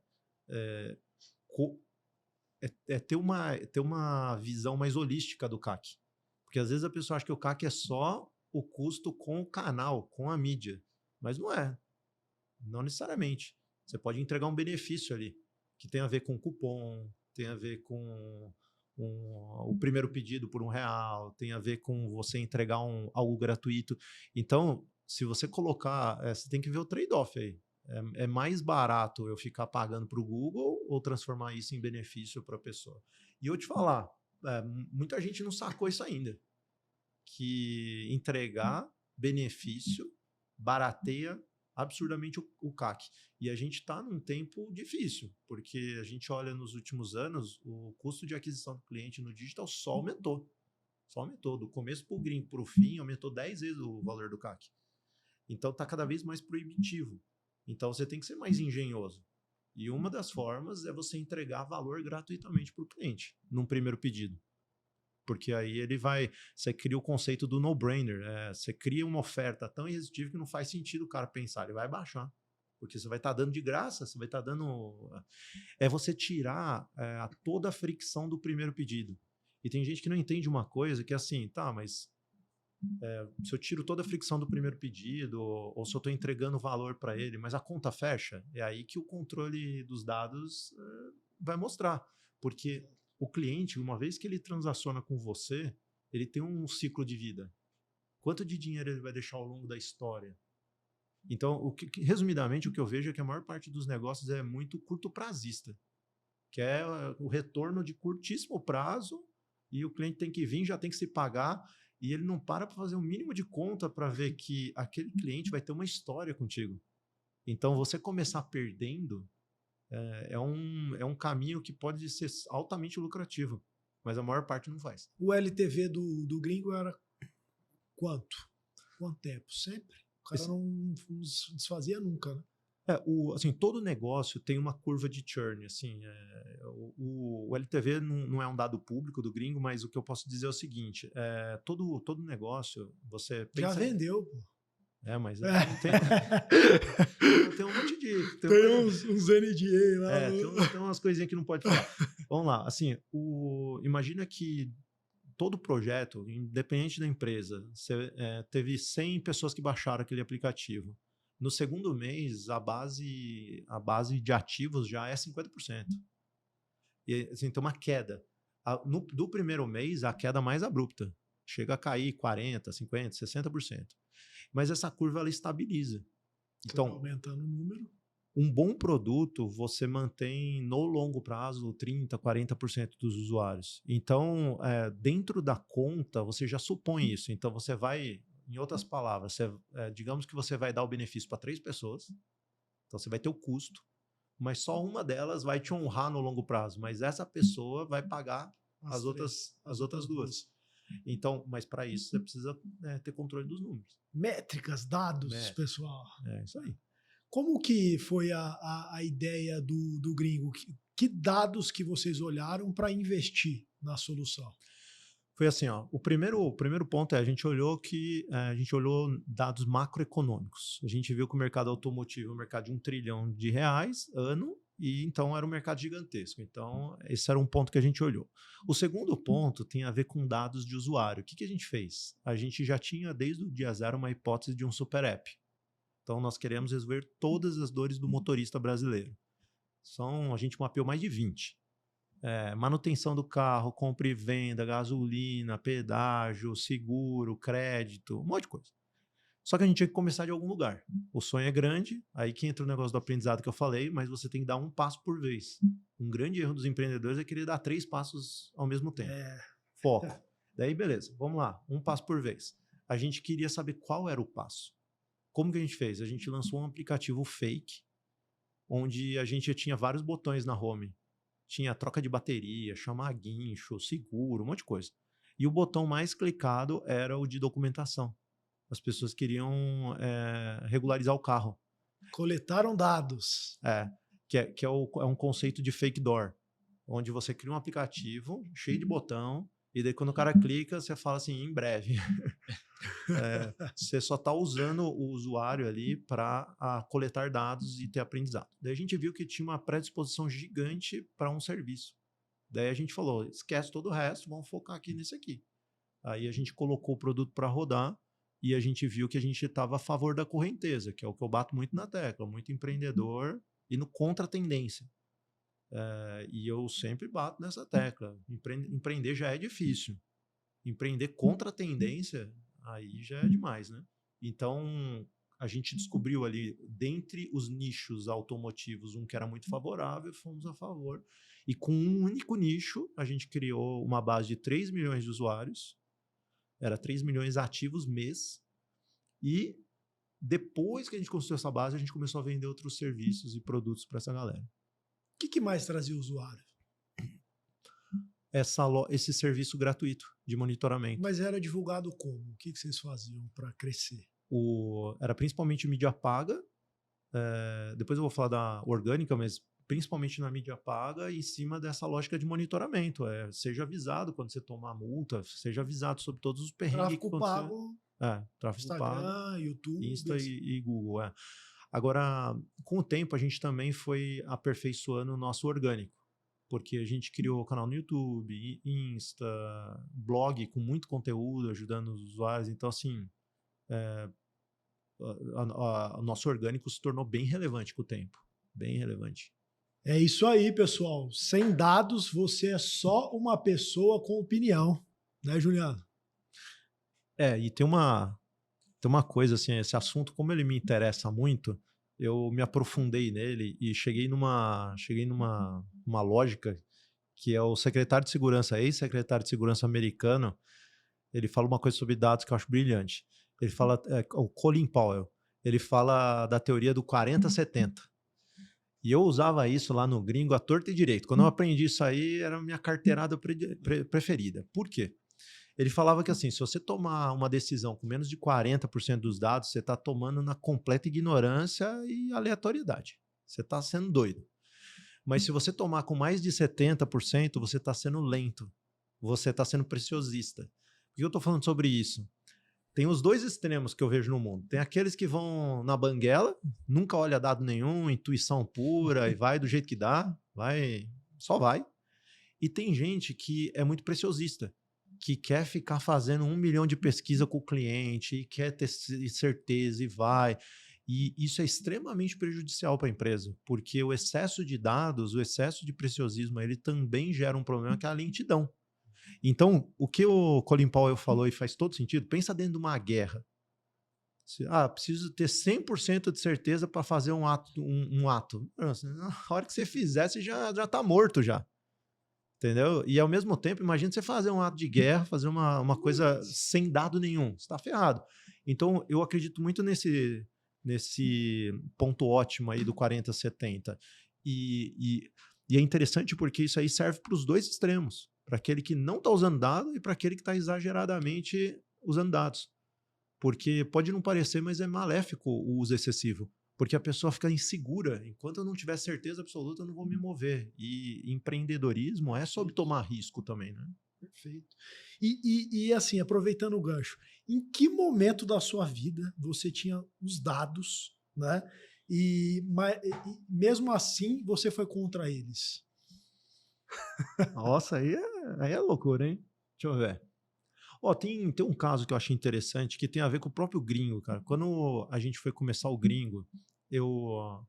ter uma visão mais holística do CAC. Porque às vezes a pessoa acha que o CAC é só o custo com o canal, com a mídia. Mas não é. Não necessariamente. Você pode entregar um benefício ali, que tem a ver com cupom, tem a ver com o primeiro pedido por R$1, tem a ver com você entregar algo gratuito. Então, se você colocar, você tem que ver o trade-off aí. É mais barato eu ficar pagando para o Google ou transformar isso em benefício para a pessoa? E eu te falar, muita gente não sacou isso ainda. Que entregar benefício barateia absurdamente o CAC. E a gente está num tempo difícil, porque a gente olha nos últimos anos, o custo de aquisição do cliente no digital só aumentou. Só aumentou. Do começo para o gringo, para o fim, aumentou 10 vezes o valor do CAC. Então está cada vez mais proibitivo. Então você tem que ser mais engenhoso. E uma das formas é você entregar valor gratuitamente para o cliente, num primeiro pedido. Porque aí você cria o conceito do no-brainer. Você cria uma oferta tão irresistível que não faz sentido o cara pensar, ele vai baixar. Porque você vai estar dando de graça, você vai estar dando... É você tirar toda a fricção do primeiro pedido. E tem gente que não entende uma coisa, que é assim, tá, mas se eu tiro toda a fricção do primeiro pedido, ou se eu estou entregando valor para ele, mas a conta fecha, é aí que o controle dos dados vai mostrar. Porque o cliente, uma vez que ele transaciona com você, ele tem um ciclo de vida. Quanto de dinheiro ele vai deixar ao longo da história? Então, resumidamente, o que eu vejo é que a maior parte dos negócios é muito curto prazista, que é o retorno de curtíssimo prazo, e o cliente tem que vir, já tem que se pagar, e ele não para fazer um mínimo de conta para ver que aquele cliente vai ter uma história contigo. Então, você começar perdendo é um caminho que pode ser altamente lucrativo, mas a maior parte não faz. O LTV do gringo era quanto? Quanto tempo? Sempre? O cara não desfazia nunca, né? Assim, todo negócio tem uma curva de churn. Assim, o LTV não é um dado público do gringo, mas o que eu posso dizer é o seguinte: todo negócio, você pensa... Já vendeu, pô. Mas tem um monte de... Tem uns NDA lá. Tem umas coisinhas que não pode falar. Vamos lá. Assim, imagina que todo projeto, independente da empresa, teve 100 pessoas que baixaram aquele aplicativo. No segundo mês, a base de ativos já é 50%. E assim, tem uma queda. Do primeiro mês, a queda mais abrupta. Chega a cair 40%, 50%, 60%. Mas essa curva ela estabiliza. Então, tá aumentando o número. Um bom produto você mantém no longo prazo 30%, 40% dos usuários. Então, dentro da conta, você já supõe isso. Então, você vai, em outras palavras, digamos que você vai dar o benefício para 3 pessoas. Então, você vai ter o custo, mas só uma delas vai te honrar no longo prazo. Mas essa pessoa vai pagar as outras duas. Então, mas para isso você precisa ter controle dos números. Métricas, dados, pessoal. É isso aí. Como que foi a ideia do gringo? Que dados que vocês olharam para investir na solução? Foi assim, o primeiro ponto a gente olhou dados macroeconômicos. A gente viu que o mercado automotivo é um mercado de R$1 trilhão ano, e então era um mercado gigantesco. Então, esse era um ponto que a gente olhou. O segundo ponto tem a ver com dados de usuário. O que a gente fez? A gente já tinha, desde o dia zero, uma hipótese de um super app. Então, nós queremos resolver todas as dores do motorista brasileiro. A gente mapeou mais de 20. Manutenção do carro, compra e venda, gasolina, pedágio, seguro, crédito, um monte de coisa. Só que a gente tinha que começar de algum lugar. O sonho é grande, aí que entra o negócio do aprendizado que eu falei, mas você tem que dar um passo por vez. Um grande erro dos empreendedores é querer dar 3 passos ao mesmo tempo. Foco. Daí, beleza, vamos lá, um passo por vez. A gente queria saber qual era o passo. Como que a gente fez? A gente lançou um aplicativo fake, onde a gente já tinha vários botões na home. tinha troca de bateria, chamar guincho, seguro, um monte de coisa. E o botão mais clicado era o de documentação. As pessoas queriam regularizar o carro. Coletaram dados. Que é um conceito de fake door, onde você cria um aplicativo cheio de botão, e daí quando o cara clica, você fala assim, em breve. Você só está usando o usuário ali para coletar dados e ter aprendizado. Daí a gente viu que tinha uma predisposição gigante para um serviço. Daí a gente falou, esquece todo o resto, vamos focar aqui nesse aqui. Aí a gente colocou o produto para rodar e a gente viu que a gente estava a favor da correnteza, que é o que eu bato muito na tecla, muito empreendedor indo contra a tendência. E eu sempre bato nessa tecla. Empreender já é difícil. Empreender contra a tendência, aí já é demais, né? Então, a gente descobriu ali, dentre os nichos automotivos, um que era muito favorável, fomos a favor. E com um único nicho, a gente criou uma base de 3 milhões de usuários. Era 3 milhões ativos mês. E depois que a gente construiu essa base, a gente começou a vender outros serviços e produtos para essa galera. O que mais trazia o usuário? Esse serviço gratuito de monitoramento. Mas era divulgado como? O que vocês faziam para crescer? Era principalmente mídia paga. Depois eu vou falar da orgânica, mas principalmente na mídia paga, em cima dessa lógica de monitoramento. Seja avisado quando você tomar multa, seja avisado sobre todos os perrengues Tráfego que pago. Tráfego Instagram, pago, YouTube. Insta e Google. Agora, com o tempo, a gente também foi aperfeiçoando o nosso orgânico. Porque a gente criou canal no YouTube, Insta, blog com muito conteúdo, ajudando os usuários. Então, assim, o nosso orgânico se tornou bem relevante com o tempo. Bem relevante. É isso aí, pessoal. Sem dados, você é só uma pessoa com opinião. Né, Juliano? E tem uma coisa, assim, esse assunto, como ele me interessa muito, eu me aprofundei nele e cheguei numa lógica que é o secretário de segurança, ex-secretário de segurança americano, ele fala uma coisa sobre dados que eu acho brilhante. Ele fala, o Colin Powell, ele fala da teoria do 40-70. E eu usava isso lá no gringo à torta e direito. Quando eu aprendi isso aí, era a minha carteirada preferida. Por quê? Ele falava que assim, se você tomar uma decisão com menos de 40% dos dados, você está tomando na completa ignorância e aleatoriedade. Você está sendo doido. Mas se você tomar com mais de 70%, você está sendo lento. Você está sendo preciosista. Por que eu estou falando sobre isso? Tem os dois extremos que eu vejo no mundo. Tem aqueles que vão na banguela, nunca olha dado nenhum, intuição pura, e vai do jeito que dá, só vai. E tem gente que é muito preciosista, que quer ficar fazendo 1 milhão de pesquisa com o cliente, e quer ter certeza e vai. E isso é extremamente prejudicial para a empresa, porque o excesso de dados, o excesso de preciosismo, ele também gera um problema que é a lentidão. Então, o que o Colin Powell falou e faz todo sentido, pensa dentro de uma guerra. Preciso ter 100% de certeza para fazer um ato. Na hora que você fizer, você já está morto já. Entendeu? E ao mesmo tempo, imagina você fazer um ato de guerra, fazer uma coisa sem dado nenhum. Você está ferrado. Então, eu acredito muito nesse ponto ótimo aí do 40-70. E é interessante porque isso aí serve para os dois extremos. Para aquele que não está usando dado e para aquele que está exageradamente usando dados. Porque pode não parecer, mas é maléfico o uso excessivo. Porque a pessoa fica insegura. Enquanto eu não tiver certeza absoluta, eu não vou me mover. E empreendedorismo é sobre tomar risco também, né? Perfeito. E assim, aproveitando o gancho, em que momento da sua vida você tinha os dados, né? E mesmo assim, você foi contra eles? Nossa, aí é loucura, hein? Deixa eu ver. Tem um caso que eu achei interessante que tem a ver com o próprio gringo, cara. Quando a gente foi começar o gringo, eu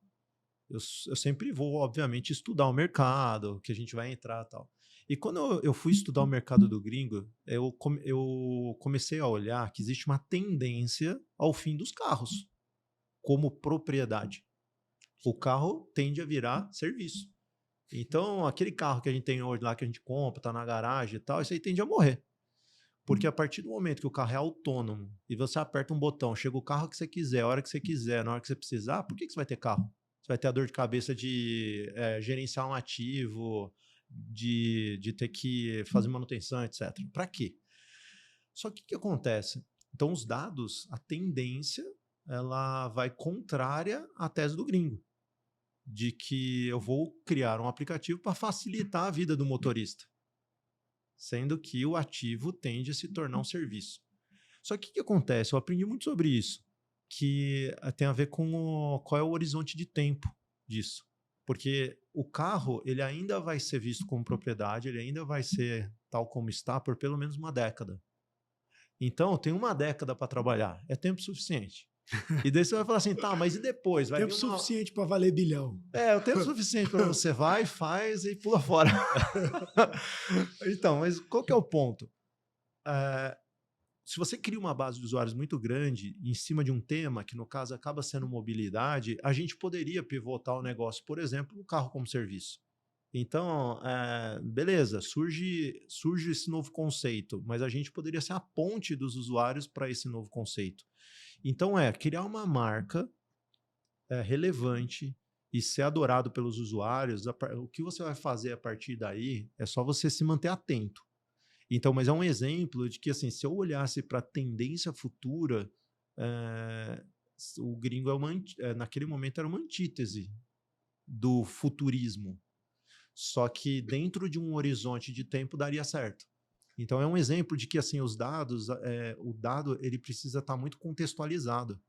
sempre vou, obviamente, estudar o mercado, que a gente vai entrar e tal. E quando eu fui estudar o mercado do gringo, eu comecei a olhar que existe uma tendência ao fim dos carros como propriedade. O carro tende a virar serviço. Então, aquele carro que a gente tem hoje lá, que a gente compra, tá na garagem e tal, isso aí tende a morrer. Porque a partir do momento que o carro é autônomo e você aperta um botão, chega o carro que você quiser, a hora que você quiser, na hora que você precisar, por que você vai ter carro? Você vai ter a dor de cabeça de gerenciar um ativo, de ter que fazer manutenção, etc. Para quê? Só que o que acontece? Então, os dados, a tendência, ela vai contrária à tese do gringo, de que eu vou criar um aplicativo para facilitar a vida do motorista, sendo que o ativo tende a se tornar um serviço. Só que o que acontece? Eu aprendi muito sobre isso, que tem a ver com qual é o horizonte de tempo disso. Porque o carro, ele ainda vai ser visto como propriedade, ele ainda vai ser tal como está por pelo menos uma década. Então, tem uma década para trabalhar, é tempo suficiente. E daí você vai falar assim, tá, mas e depois? Vai Tempo suficiente para valer bilhão. É, o tempo suficiente para você vai, faz e pula fora. Então, mas qual que é o ponto? Se você cria uma base de usuários muito grande em cima de um tema, que no caso acaba sendo mobilidade, a gente poderia pivotar o negócio, por exemplo, o carro como serviço. Então, beleza, surge esse novo conceito, mas a gente poderia ser a ponte dos usuários para esse novo conceito. Então, criar uma marca relevante e ser adorado pelos usuários. O que você vai fazer a partir daí é só você se manter atento. Então, mas é um exemplo de que, assim, se eu olhasse para a tendência futura, o gringo naquele momento era uma antítese do futurismo. Só que dentro de um horizonte de tempo daria certo. Então é um exemplo de que assim os dados, o dado ele precisa estar muito contextualizado.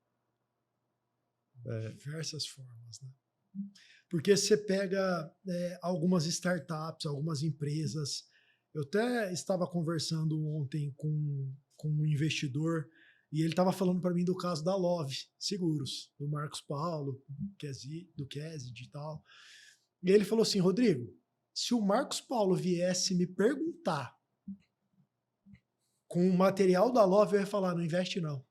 Diversas formas, né? Porque você pega algumas startups, algumas empresas. Eu até estava conversando ontem com um investidor e ele estava falando para mim do caso da Love Seguros, do Marcos Paulo, do Kessid e tal. E ele falou assim, Rodrigo, se o Marcos Paulo viesse me perguntar com o material da Love, eu ia falar, não investe não.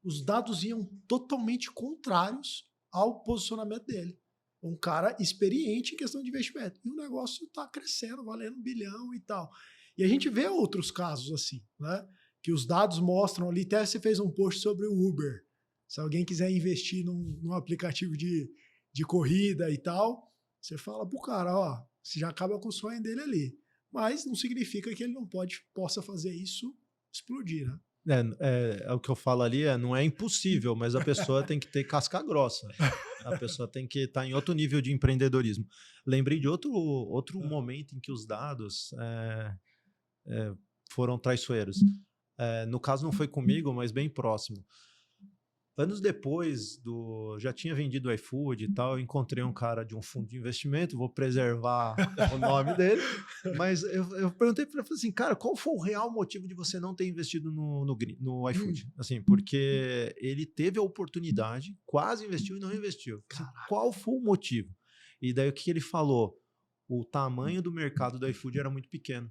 Os dados iam totalmente contrários ao posicionamento dele. Um cara experiente em questão de investimento. E o negócio está crescendo, valendo 1 bilhão e tal. E a gente vê outros casos assim, né? Que os dados mostram ali, até você fez um post sobre o Uber. Se alguém quiser investir num aplicativo de corrida e tal, você fala pro cara, ó, você já acaba com o sonho dele ali. Mas não significa que ele não possa fazer isso explodir, né? O que eu falo ali não é impossível, mas a pessoa tem que ter casca grossa. A pessoa tem que estar em outro nível de empreendedorismo. Lembrei de outro momento em que os dados foram traiçoeiros. No caso não foi comigo, mas bem próximo. Anos depois, já tinha vendido o iFood e tal, eu encontrei um cara de um fundo de investimento, vou preservar o nome dele, mas eu perguntei para ele assim, cara, qual foi o real motivo de você não ter investido no iFood? Assim, porque ele teve a oportunidade, quase investiu e não investiu. Assim, qual foi o motivo? E daí o que ele falou? O tamanho do mercado do iFood era muito pequeno.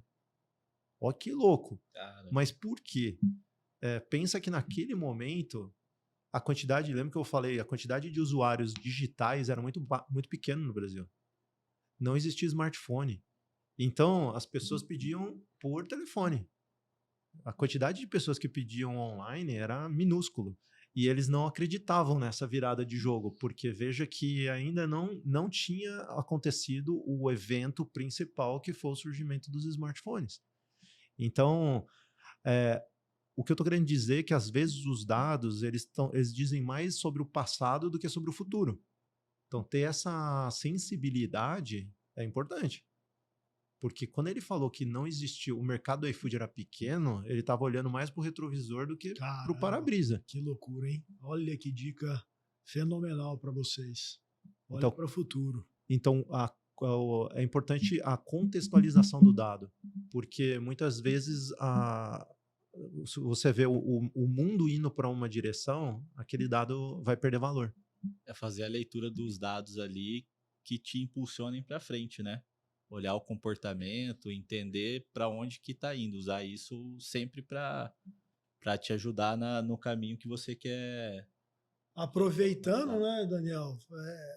Ó, que louco. Caramba. Mas por quê? Pensa que naquele momento a quantidade, lembra que eu falei, a quantidade de usuários digitais era muito pequena no Brasil. Não existia smartphone. Então, as pessoas pediam por telefone. A quantidade de pessoas que pediam online era minúsculo. E eles não acreditavam nessa virada de jogo, porque veja que ainda não tinha acontecido o evento principal, que foi o surgimento dos smartphones. Então, o que eu estou querendo dizer é que, às vezes, os dados eles dizem mais sobre o passado do que sobre o futuro. Então, ter essa sensibilidade é importante. Porque quando ele falou que não existiu, o mercado do iFood era pequeno, ele estava olhando mais para o retrovisor do que para o para-brisa. Que loucura, hein? Olha que dica fenomenal para vocês. Olha então, para o futuro. Então, é importante a contextualização do dado. Porque, muitas vezes, você vê o mundo indo para uma direção, aquele dado vai perder valor. É fazer a leitura dos dados ali que te impulsionem para frente, né? Olhar o comportamento, entender para onde que está indo, usar isso sempre para te ajudar no caminho que você quer. Aproveitando, né, Daniel,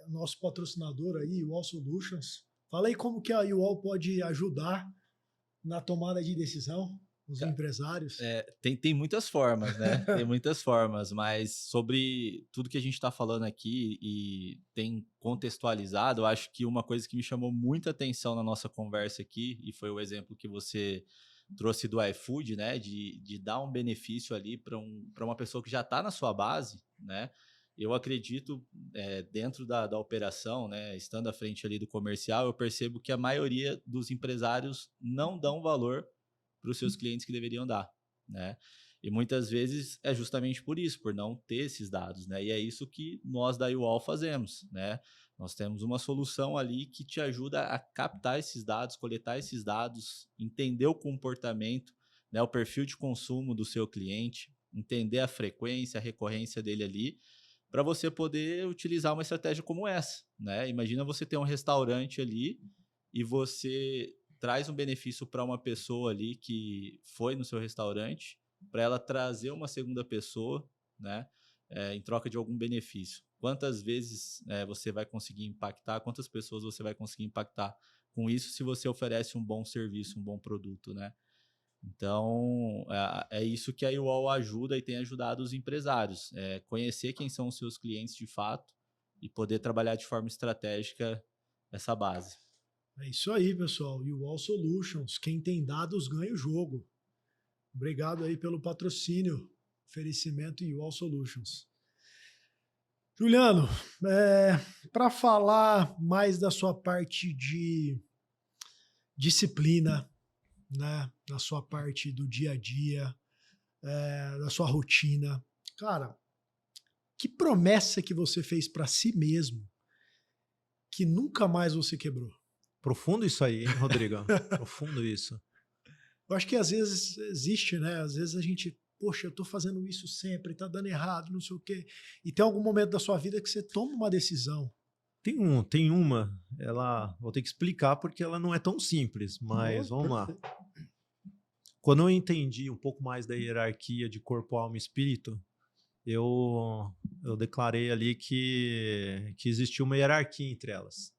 nosso patrocinador aí, UOL Solutions, fala aí como que a UOL pode ajudar na tomada de decisão. os empresários? Tem muitas formas, né? Tem muitas formas, mas sobre tudo que a gente está falando aqui e tem contextualizado, eu acho que uma coisa que me chamou muita atenção na nossa conversa aqui, e foi o exemplo que você trouxe do iFood, né? De dar um benefício ali para uma pessoa que já está na sua base, né? Eu acredito, dentro da operação, né, estando à frente ali do comercial, eu percebo que a maioria dos empresários não dão valor para os seus clientes que deveriam dar, né? E muitas vezes é justamente por isso, por não ter esses dados, né? E é isso que nós da UOL fazemos, né? Nós temos uma solução ali que te ajuda a captar esses dados, coletar esses dados, entender o comportamento, né, o perfil de consumo do seu cliente, entender a frequência, a recorrência dele ali, para você poder utilizar uma estratégia como essa, né? Imagina você ter um restaurante ali e você traz um benefício para uma pessoa ali que foi no seu restaurante, para ela trazer uma segunda pessoa, né? Em troca de algum benefício. Quantas vezes você vai conseguir impactar, quantas pessoas você vai conseguir impactar com isso se você oferece um bom serviço, um bom produto, né? Então, é isso que a UOL ajuda e tem ajudado os empresários. Conhecer quem são os seus clientes de fato e poder trabalhar de forma estratégica essa base. É isso aí, pessoal. UOL Solutions. Quem tem dados ganha o jogo. Obrigado aí pelo patrocínio. Oferecimento UOL Solutions. Juliano, para falar mais da sua parte de disciplina, né, na sua parte do dia a dia, da sua rotina. Cara, que promessa que você fez para si mesmo que nunca mais você quebrou? Profundo isso aí, hein, Rodrigo? Profundo isso. Eu acho que às vezes existe, né? Às vezes a gente, poxa, eu tô fazendo isso sempre, tá dando errado, não sei o quê. E tem algum momento da sua vida que você toma uma decisão. Tem uma, vou ter que explicar porque ela não é tão simples, mas vamos lá. Quando eu entendi um pouco mais da hierarquia de corpo, alma e espírito, eu declarei ali que existia uma hierarquia entre elas,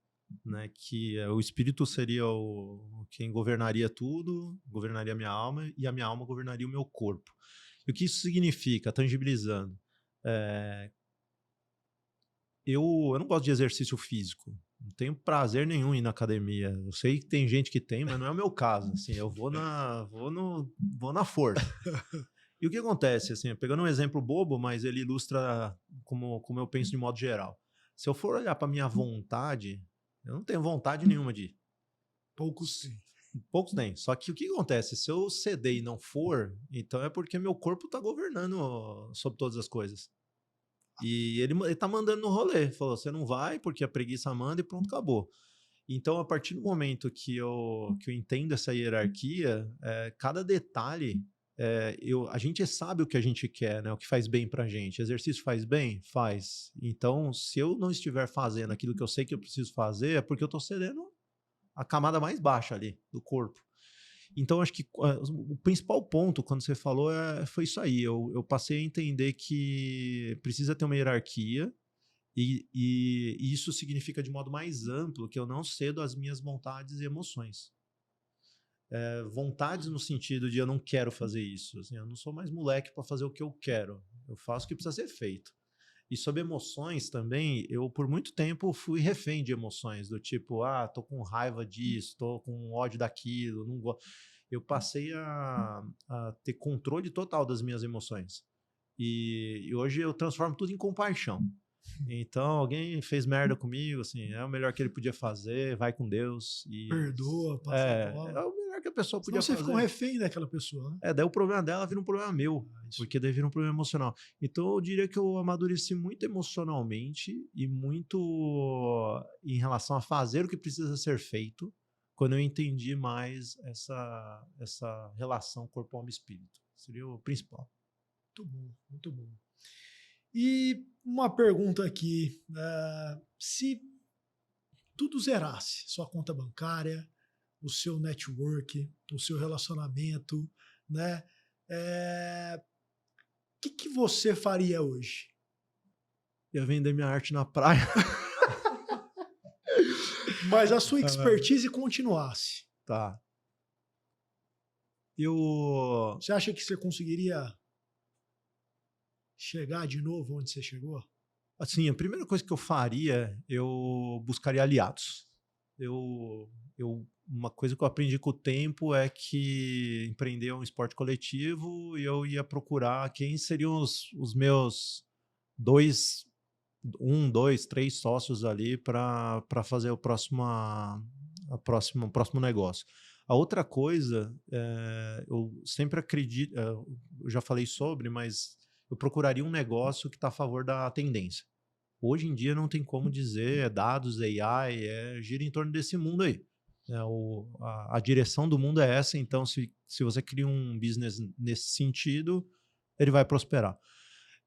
né? Que o espírito seria quem governaria tudo, governaria a minha alma, e a minha alma governaria o meu corpo. E o que isso significa, tangibilizando? Eu não gosto de exercício físico. Não tenho prazer nenhum em ir na academia. Eu sei que tem gente que tem, mas não é o meu caso. Assim, eu vou na força. E o que acontece? Assim, pegando um exemplo bobo, mas ele ilustra como eu penso de modo geral. Se eu for olhar para minha vontade, eu não tenho vontade nenhuma de ir. Poucos têm. Poucos têm. Só que o que acontece? Se eu ceder e não for, então é porque meu corpo está governando sobre todas as coisas. E ele tá mandando no rolê. Falou, você não vai porque a preguiça manda e pronto, acabou. Então, a partir do momento que eu entendo essa hierarquia, cada detalhe, a gente sabe o que a gente quer, né? O que faz bem pra gente. Exercício faz bem? Faz. Então, se eu não estiver fazendo aquilo que eu sei que eu preciso fazer, é porque eu tô cedendo a camada mais baixa ali do corpo. Então, acho que o principal ponto, quando você falou, foi isso aí. Eu passei a entender que precisa ter uma hierarquia e isso significa, de modo mais amplo, que eu não cedo às minhas vontades e emoções. Vontades no sentido de eu não quero fazer isso. Assim, eu não sou mais moleque para fazer o que eu quero. Eu faço o que precisa ser feito. E sobre emoções também, eu por muito tempo fui refém de emoções, do tipo, tô com raiva disso, tô com ódio daquilo, não gosto. Eu passei a ter controle total das minhas emoções. E hoje eu transformo tudo em compaixão. Então, alguém fez merda comigo, assim, é o melhor que ele podia fazer, vai com Deus. E perdoa, passa a bola. É o melhor que a pessoa podia fazer. Você fazer. Ficou refém daquela pessoa, né? Daí o problema dela vira um problema meu, porque daí vira um problema emocional. Então, eu diria que eu amadureci muito emocionalmente e muito em relação a fazer o que precisa ser feito, quando eu entendi mais essa relação corpo, alma e espírito. Seria o principal. Muito bom, muito bom. E uma pergunta aqui, se tudo zerasse, sua conta bancária, o seu network, o seu relacionamento, né? O que você faria hoje? Ia vender minha arte na praia. Mas a sua expertise continuasse. Tá. Você acha que você conseguiria chegar de novo onde você chegou? Assim, a primeira coisa que eu faria, eu buscaria aliados. Uma coisa que eu aprendi com o tempo é que empreender é um esporte coletivo e eu ia procurar quem seriam os meus dois, três sócios ali para fazer o próximo negócio. A outra coisa, eu sempre acredito, eu já falei sobre, mas eu procuraria um negócio que está a favor da tendência. Hoje em dia não tem como dizer, dados, AI, gira em torno desse mundo aí. A direção do mundo é essa, então se você cria um business nesse sentido, ele vai prosperar.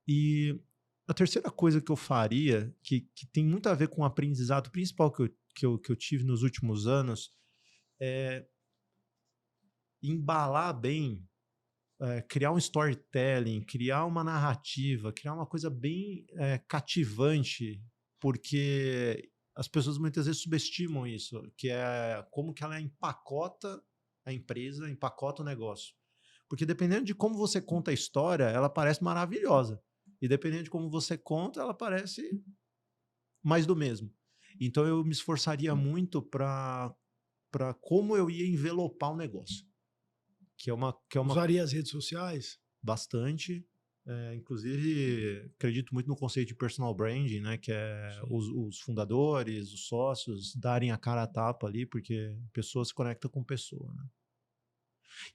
E a terceira coisa que eu faria, que tem muito a ver com o aprendizado principal que eu tive nos últimos anos, é embalar bem, criar um storytelling, criar uma narrativa, criar uma coisa bem cativante, porque as pessoas muitas vezes subestimam isso, que é como que ela empacota a empresa, empacota o negócio. Porque dependendo de como você conta a história, ela parece maravilhosa. E dependendo de como você conta, ela parece mais do mesmo. Então eu me esforçaria muito para como eu ia envelopar o negócio. Que é uma Usaria as redes sociais? Bastante. Inclusive, acredito muito no conceito de personal branding, né? Que é os fundadores, os sócios darem a cara a tapa ali, porque pessoa se conecta com pessoa, né?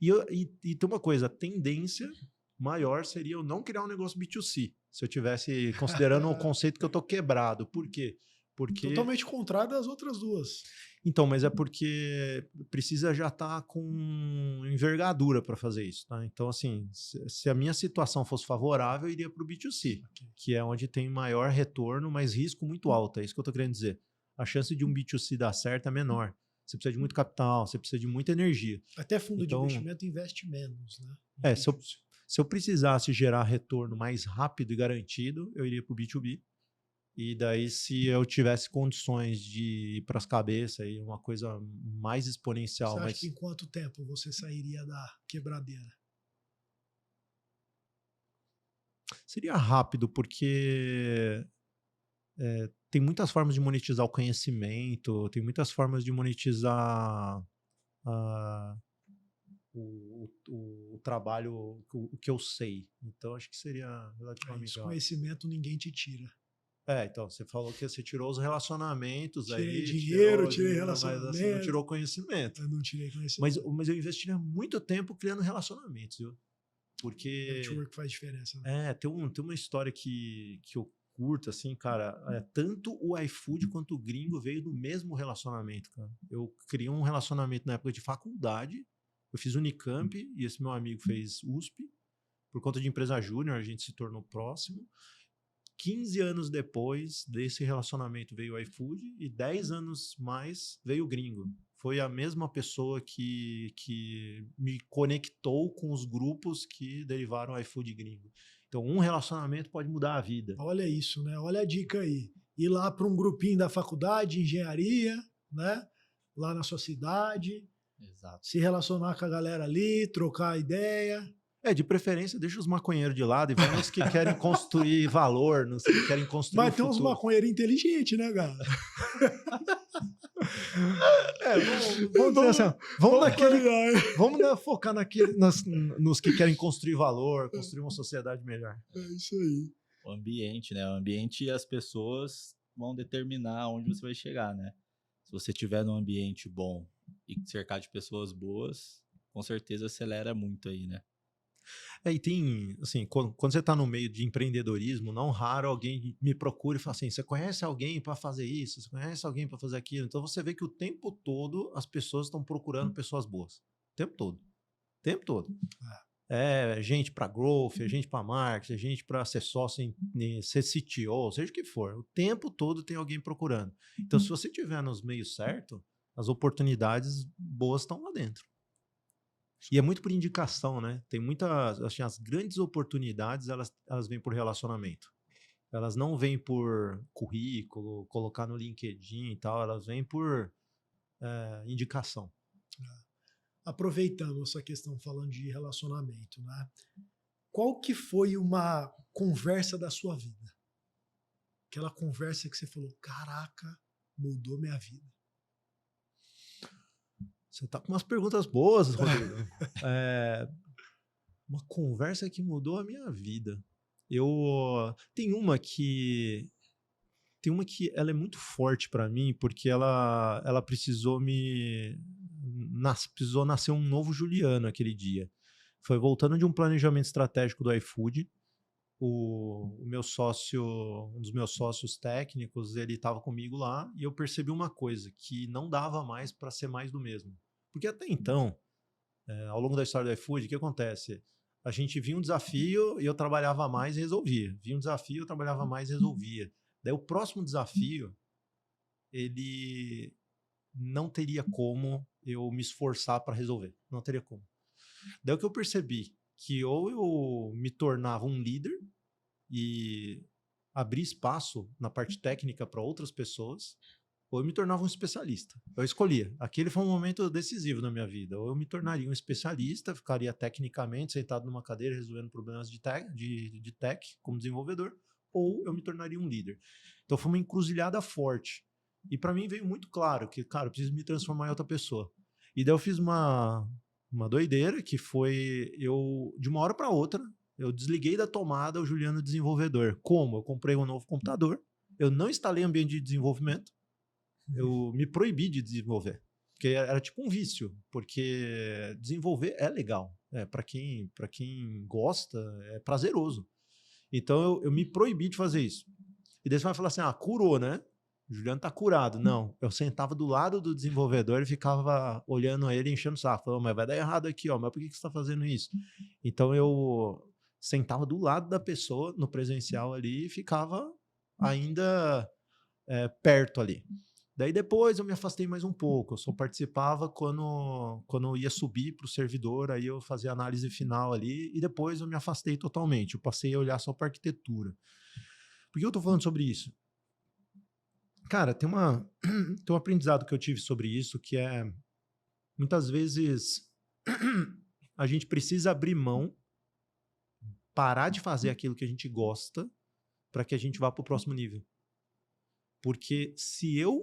E tem uma coisa, a tendência maior seria eu não criar um negócio B2C, se eu tivesse considerando o conceito que eu tô quebrado. Por quê? Porque... Totalmente contrário das outras duas. Então, mas é porque precisa já estar com envergadura para fazer isso, tá? Então, assim, se a minha situação fosse favorável, eu iria para o B2C, que é onde tem maior retorno, mas risco muito alto. É isso que eu estou querendo dizer. A chance de um B2C dar certo é menor. Você precisa de muito capital, você precisa de muita energia. Até fundo de investimento investe menos, né? Se eu precisasse gerar retorno mais rápido e garantido, eu iria para o B2B. E daí, se eu tivesse condições de ir para as cabeças, aí uma coisa mais exponencial. Você acha que em quanto tempo você sairia da quebradeira? Seria rápido, porque tem muitas formas de monetizar o conhecimento, tem muitas formas de monetizar o trabalho, o que eu sei. Então, acho que seria relativamente Esse conhecimento ninguém te tira. Então, você falou que você tirou os relacionamentos, tirei aí... tirei relacionamento. Mas você não tirou conhecimento. Eu não tirei conhecimento. Mas eu investiria muito tempo criando relacionamentos, viu? Porque... Network faz diferença, né? Tem uma história que eu curto, assim, cara. Tanto o iFood quanto o Gringo veio do mesmo relacionamento, cara. Eu criei um relacionamento na época de faculdade. Eu fiz Unicamp e esse meu amigo fez USP. Por conta de empresa júnior, a gente se tornou próximo. 15 anos depois desse relacionamento veio o iFood e 10 anos mais veio o Gringo. Foi a mesma pessoa que me conectou com os grupos que derivaram o iFood e Gringo. Então, um relacionamento pode mudar a vida. Olha isso, né? Olha a dica aí. Ir lá para um grupinho da faculdade, engenharia, né? Lá na sua cidade. Exato. Se relacionar com a galera ali, trocar ideia. De preferência, deixa os maconheiros de lado e vai nos que querem construir valor, nos que querem construir Mas tem uns futuro. maconheiros inteligentes, né, cara? Vamos dizer assim, vamos focar nos que querem construir valor, construir uma sociedade melhor. É isso aí. O ambiente, né? O ambiente e as pessoas vão determinar onde você vai chegar, né? Se você tiver num ambiente bom e cercar de pessoas boas, com certeza acelera muito aí, né? E tem, assim, quando você está no meio de empreendedorismo, não raro alguém me procura e fala assim, você conhece alguém para fazer isso? Você conhece alguém para fazer aquilo? Então você vê que o tempo todo as pessoas estão procurando pessoas boas. O tempo todo. O tempo todo. Gente para growth, gente para marketing, gente para ser sócio, ser CTO, seja o que for. O tempo todo tem alguém procurando. Então se você estiver nos meios certos, as oportunidades boas estão lá dentro. E é muito por indicação, né? Tem muitas, assim, as grandes oportunidades, elas vêm por relacionamento. Elas não vêm por currículo, colocar no LinkedIn e tal, elas vêm por indicação. aproveitando essa questão falando de relacionamento, né? Qual que foi uma conversa da sua vida? Aquela conversa que você falou, caraca, mudou minha vida. Você tá com umas perguntas boas, Rodrigo. Uma conversa que mudou a minha vida. Tem uma que ela é muito forte para mim, porque ela precisou precisou nascer um novo Juliano aquele dia. Foi voltando de um planejamento estratégico do iFood. O meu sócio, um dos meus sócios técnicos, ele estava comigo lá e eu percebi uma coisa, que não dava mais para ser mais do mesmo. Porque até então, ao longo da história do iFood, o que acontece? A gente via um desafio e eu trabalhava mais e resolvia. Via um desafio, eu trabalhava mais e resolvia. Daí o próximo desafio, ele não teria como eu me esforçar para resolver. Não teria como. Daí o que eu percebi, que ou eu me tornava um líder e abrir espaço na parte técnica para outras pessoas, ou eu me tornava um especialista. Eu escolhia. Aquele foi um momento decisivo na minha vida. Ou eu me tornaria um especialista, ficaria tecnicamente sentado numa cadeira resolvendo problemas de tech como desenvolvedor, ou eu me tornaria um líder. Então foi uma encruzilhada forte. E para mim veio muito claro que, cara, eu preciso me transformar em outra pessoa. E daí eu fiz uma doideira que foi de uma hora para outra, eu desliguei da tomada o Juliano desenvolvedor. Como? Eu comprei um novo computador, eu não instalei ambiente de desenvolvimento, eu me proibi de desenvolver. Porque era tipo um vício, porque desenvolver é legal. Para quem gosta, é prazeroso. Então eu me proibi de fazer isso. E daí você vai falar assim, curou, né? O Juliano tá curado. Não, eu sentava do lado do desenvolvedor e ficava olhando ele, enchendo o saco. Falando, mas vai dar errado aqui, ó. Mas por que você tá fazendo isso? Então eu sentava do lado da pessoa no presencial ali e ficava ainda perto ali. Daí depois eu me afastei mais um pouco. Eu só participava quando eu ia subir para o servidor, aí eu fazia a análise final ali e depois eu me afastei totalmente. Eu passei a olhar só para arquitetura. Por que eu tô falando sobre isso? Cara, tem um aprendizado que eu tive sobre isso, que é, muitas vezes, a gente precisa abrir mão, parar de fazer aquilo que a gente gosta, para que a gente vá para o próximo nível. Porque se eu,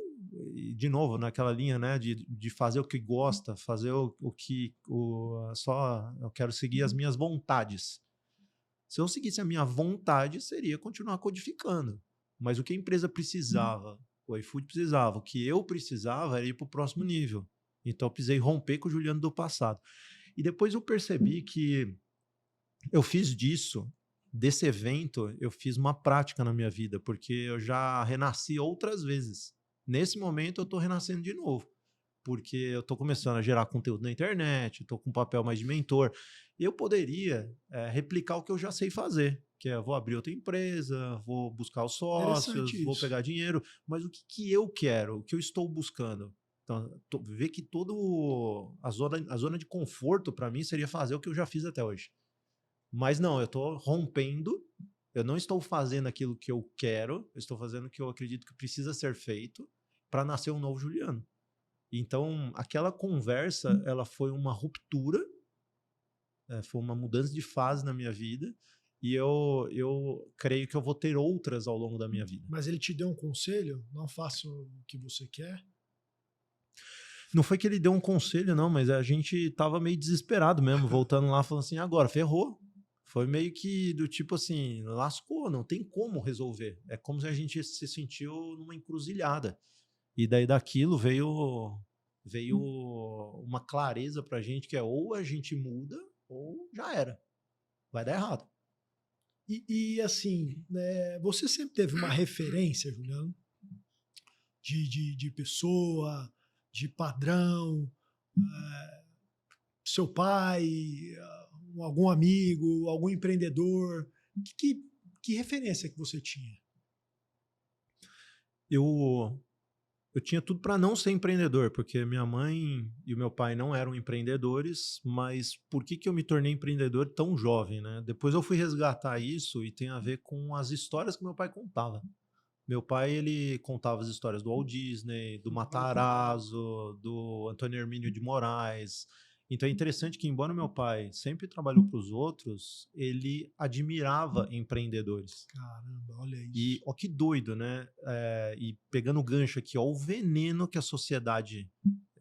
de novo, naquela linha, né, de fazer o que gosta, fazer eu quero seguir as minhas vontades. Se eu seguisse a minha vontade, seria continuar codificando. Mas o que a empresa precisava, o iFood precisava, o que eu precisava era ir para o próximo nível. Então eu precisei romper com o Juliano do passado. E depois eu percebi que eu fiz desse evento, eu fiz uma prática na minha vida, porque eu já renasci outras vezes. Nesse momento eu estou renascendo de novo, porque eu estou começando a gerar conteúdo na internet, estou com um papel mais de mentor. Eu poderia replicar o que eu já sei fazer, que é, vou abrir outra empresa, vou buscar os sócios, vou pegar dinheiro, mas o que eu quero, o que eu estou buscando? Então, ver que a zona de conforto para mim seria fazer o que eu já fiz até hoje. Mas não, eu estou rompendo, eu não estou fazendo aquilo que eu quero, eu estou fazendo o que eu acredito que precisa ser feito para nascer um novo Juliano. Então, aquela conversa, ela foi uma ruptura, foi uma mudança de fase na minha vida, e eu creio que eu vou ter outras ao longo da minha vida. Mas ele te deu um conselho? Não faça o que você quer? Não foi que ele deu um conselho, não, mas a gente tava meio desesperado mesmo, voltando lá, falando assim, agora, ferrou. Foi meio que do tipo assim, lascou, não tem como resolver. É como se a gente se sentiu numa encruzilhada. E daí daquilo veio uma clareza pra gente, que é ou a gente muda, ou já era. Vai dar errado. E assim, você sempre teve uma referência, Juliano, de pessoa, de padrão, seu pai, algum amigo, algum empreendedor? Que referência que você tinha? Eu tinha tudo para não ser empreendedor, porque minha mãe e o meu pai não eram empreendedores, mas por que eu me tornei empreendedor tão jovem, né? Depois eu fui resgatar isso e tem a ver com as histórias que meu pai contava. Meu pai, ele contava as histórias do Walt Disney, do Matarazzo, do Antônio Hermínio de Moraes. Então é interessante que, embora meu pai sempre trabalhou para os outros, ele admirava empreendedores. Caramba, olha E isso. ó que doido, né? E pegando o gancho aqui, ó, o veneno que a sociedade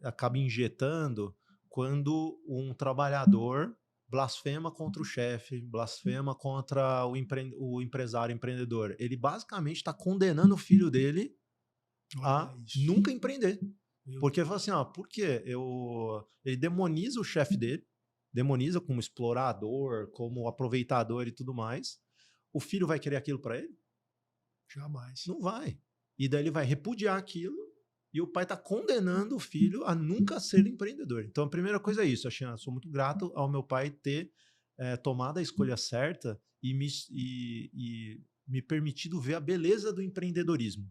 acaba injetando quando um trabalhador blasfema contra o chefe, blasfema contra o empresário empreendedor. Ele basicamente está condenando o filho dele a Olha isso. nunca empreender. Meu Porque Deus. fala assim, ó, por quê? Ele demoniza o chefe dele, demoniza como explorador, como aproveitador e tudo mais. O filho vai querer aquilo para ele? Jamais. Não vai. E daí ele vai repudiar aquilo e o pai está condenando o filho a nunca ser empreendedor. Então a primeira coisa é isso, Xan, sou muito grato ao meu pai ter tomado a escolha certa e me permitido ver a beleza do empreendedorismo.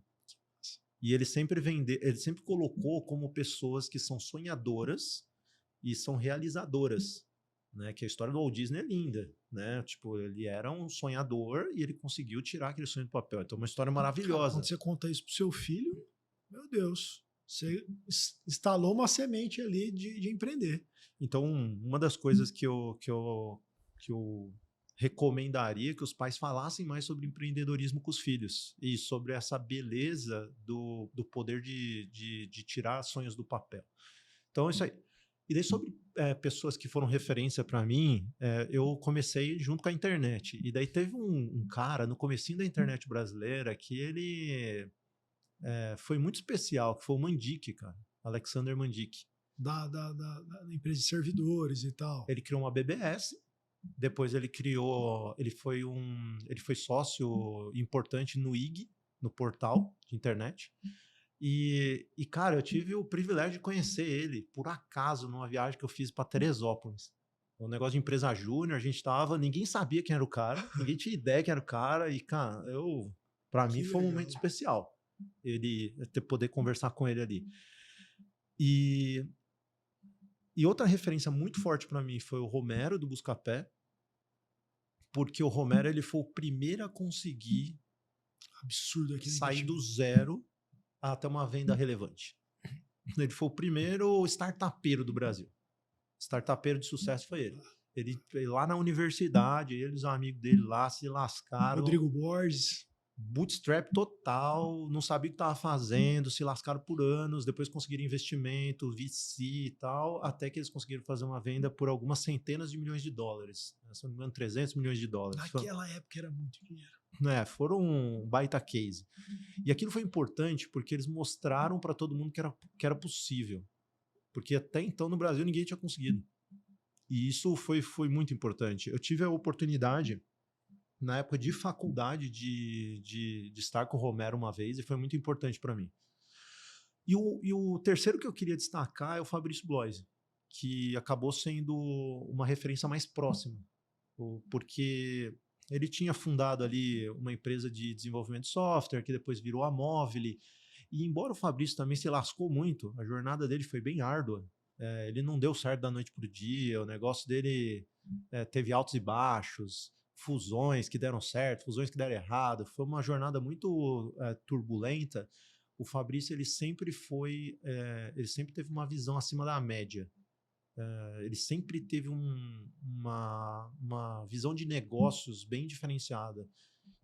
E ele sempre colocou como pessoas que são sonhadoras e são realizadoras, né? Que a história do Walt Disney é linda, né? Tipo, ele era um sonhador e ele conseguiu tirar aquele sonho do papel. Então, é uma história Cara, maravilhosa. quando você conta isso pro seu filho, meu Deus, você instalou uma semente ali de empreender. Então, uma das coisas que eu recomendaria que os pais falassem mais sobre empreendedorismo com os filhos e sobre essa beleza do poder de tirar sonhos do papel. Então, é isso aí. E daí, sobre pessoas que foram referência para mim, eu comecei junto com a internet. E daí teve um cara no comecinho da internet brasileira que ele foi muito especial, que foi o Mandic, cara. Alexander Mandic. Da empresa de servidores e tal. Ele criou uma BBS. Depois ele foi sócio importante no IG, no portal de internet. E, cara, eu tive o privilégio de conhecer ele, por acaso, numa viagem que eu fiz para Teresópolis. Um negócio de empresa júnior, ninguém sabia quem era o cara, ninguém tinha ideia quem era o cara, e, cara, para mim foi um momento especial, poder conversar com ele ali. E outra referência muito forte para mim foi o Romero do Buscapé, porque o Romero ele foi o primeiro a conseguir Absurdo aqui. sair do zero até uma venda relevante. Ele foi o primeiro startupeiro do Brasil. Startupeiro de sucesso foi ele. Ele lá na universidade, ele e os amigos dele lá se lascaram. Rodrigo Borges. Bootstrap total, não sabia o que estava fazendo, se lascaram por anos, depois conseguiram investimento, VC e tal, até que eles conseguiram fazer uma venda por algumas centenas de milhões de dólares. Se não me engano, 300 milhões de dólares. Naquela época era muito dinheiro. Foram um baita case. E aquilo foi importante porque eles mostraram para todo mundo que era possível. Porque até então no Brasil ninguém tinha conseguido. E isso foi muito importante. Eu tive a oportunidade, na época de faculdade, de estar com o Romero uma vez, e foi muito importante para mim. E o terceiro que eu queria destacar é o Fabrício Bloise, que acabou sendo uma referência mais próxima, porque ele tinha fundado ali uma empresa de desenvolvimento de software, que depois virou a Movile, e embora o Fabrício também se lascou muito, a jornada dele foi bem árdua, ele não deu certo da noite para o dia, o negócio dele teve altos e baixos, fusões que deram certo, fusões que deram errado, foi uma jornada muito turbulenta. O Fabrício ele sempre teve uma visão acima da média. Ele sempre teve uma visão de negócios bem diferenciada.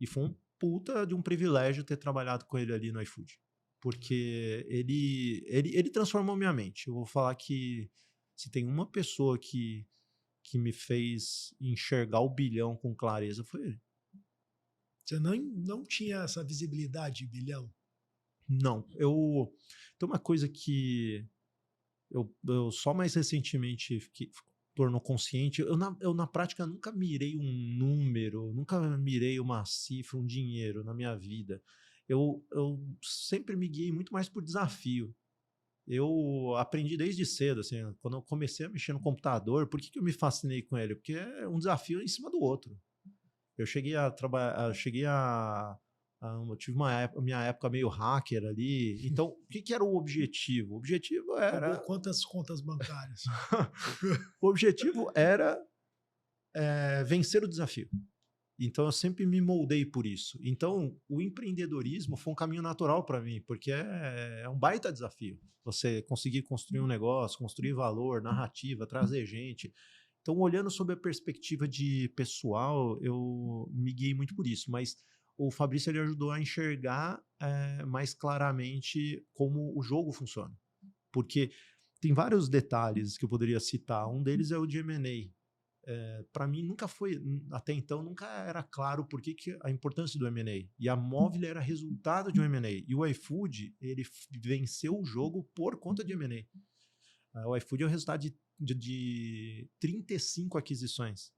E foi um puta de um privilégio ter trabalhado com ele ali no iFood. Porque ele transformou minha mente. Eu vou falar que se tem uma pessoa que me fez enxergar o bilhão com clareza, foi ele. Você não tinha essa visibilidade de bilhão? Não. Tem uma coisa que eu só mais recentemente tornou consciente. Eu na prática nunca mirei um número, nunca mirei uma cifra, um dinheiro na minha vida. Eu sempre me guiei muito mais por desafio. Eu aprendi desde cedo, assim, quando eu comecei a mexer no computador, por que eu me fascinei com ele? Porque é um desafio em cima do outro. Eu cheguei a trabalhar, eu tive minha época meio hacker ali. Então, o que era o objetivo? O objetivo era... Quantas contas bancárias? O objetivo era vencer o desafio. Então, eu sempre me moldei por isso. Então, o empreendedorismo foi um caminho natural para mim, porque é um baita desafio. Você conseguir construir um negócio, construir valor, narrativa, trazer gente. Então, olhando sob a perspectiva de pessoal, eu me guiei muito por isso. Mas o Fabrício ele ajudou a enxergar mais claramente como o jogo funciona. Porque tem vários detalhes que eu poderia citar. Um deles é o de M&A. Para mim nunca foi, até então nunca era claro por que a importância do M&A. E a Móvel era resultado de um M&A. E o iFood, ele venceu o jogo por conta de M&A. O iFood é o resultado de 35 aquisições.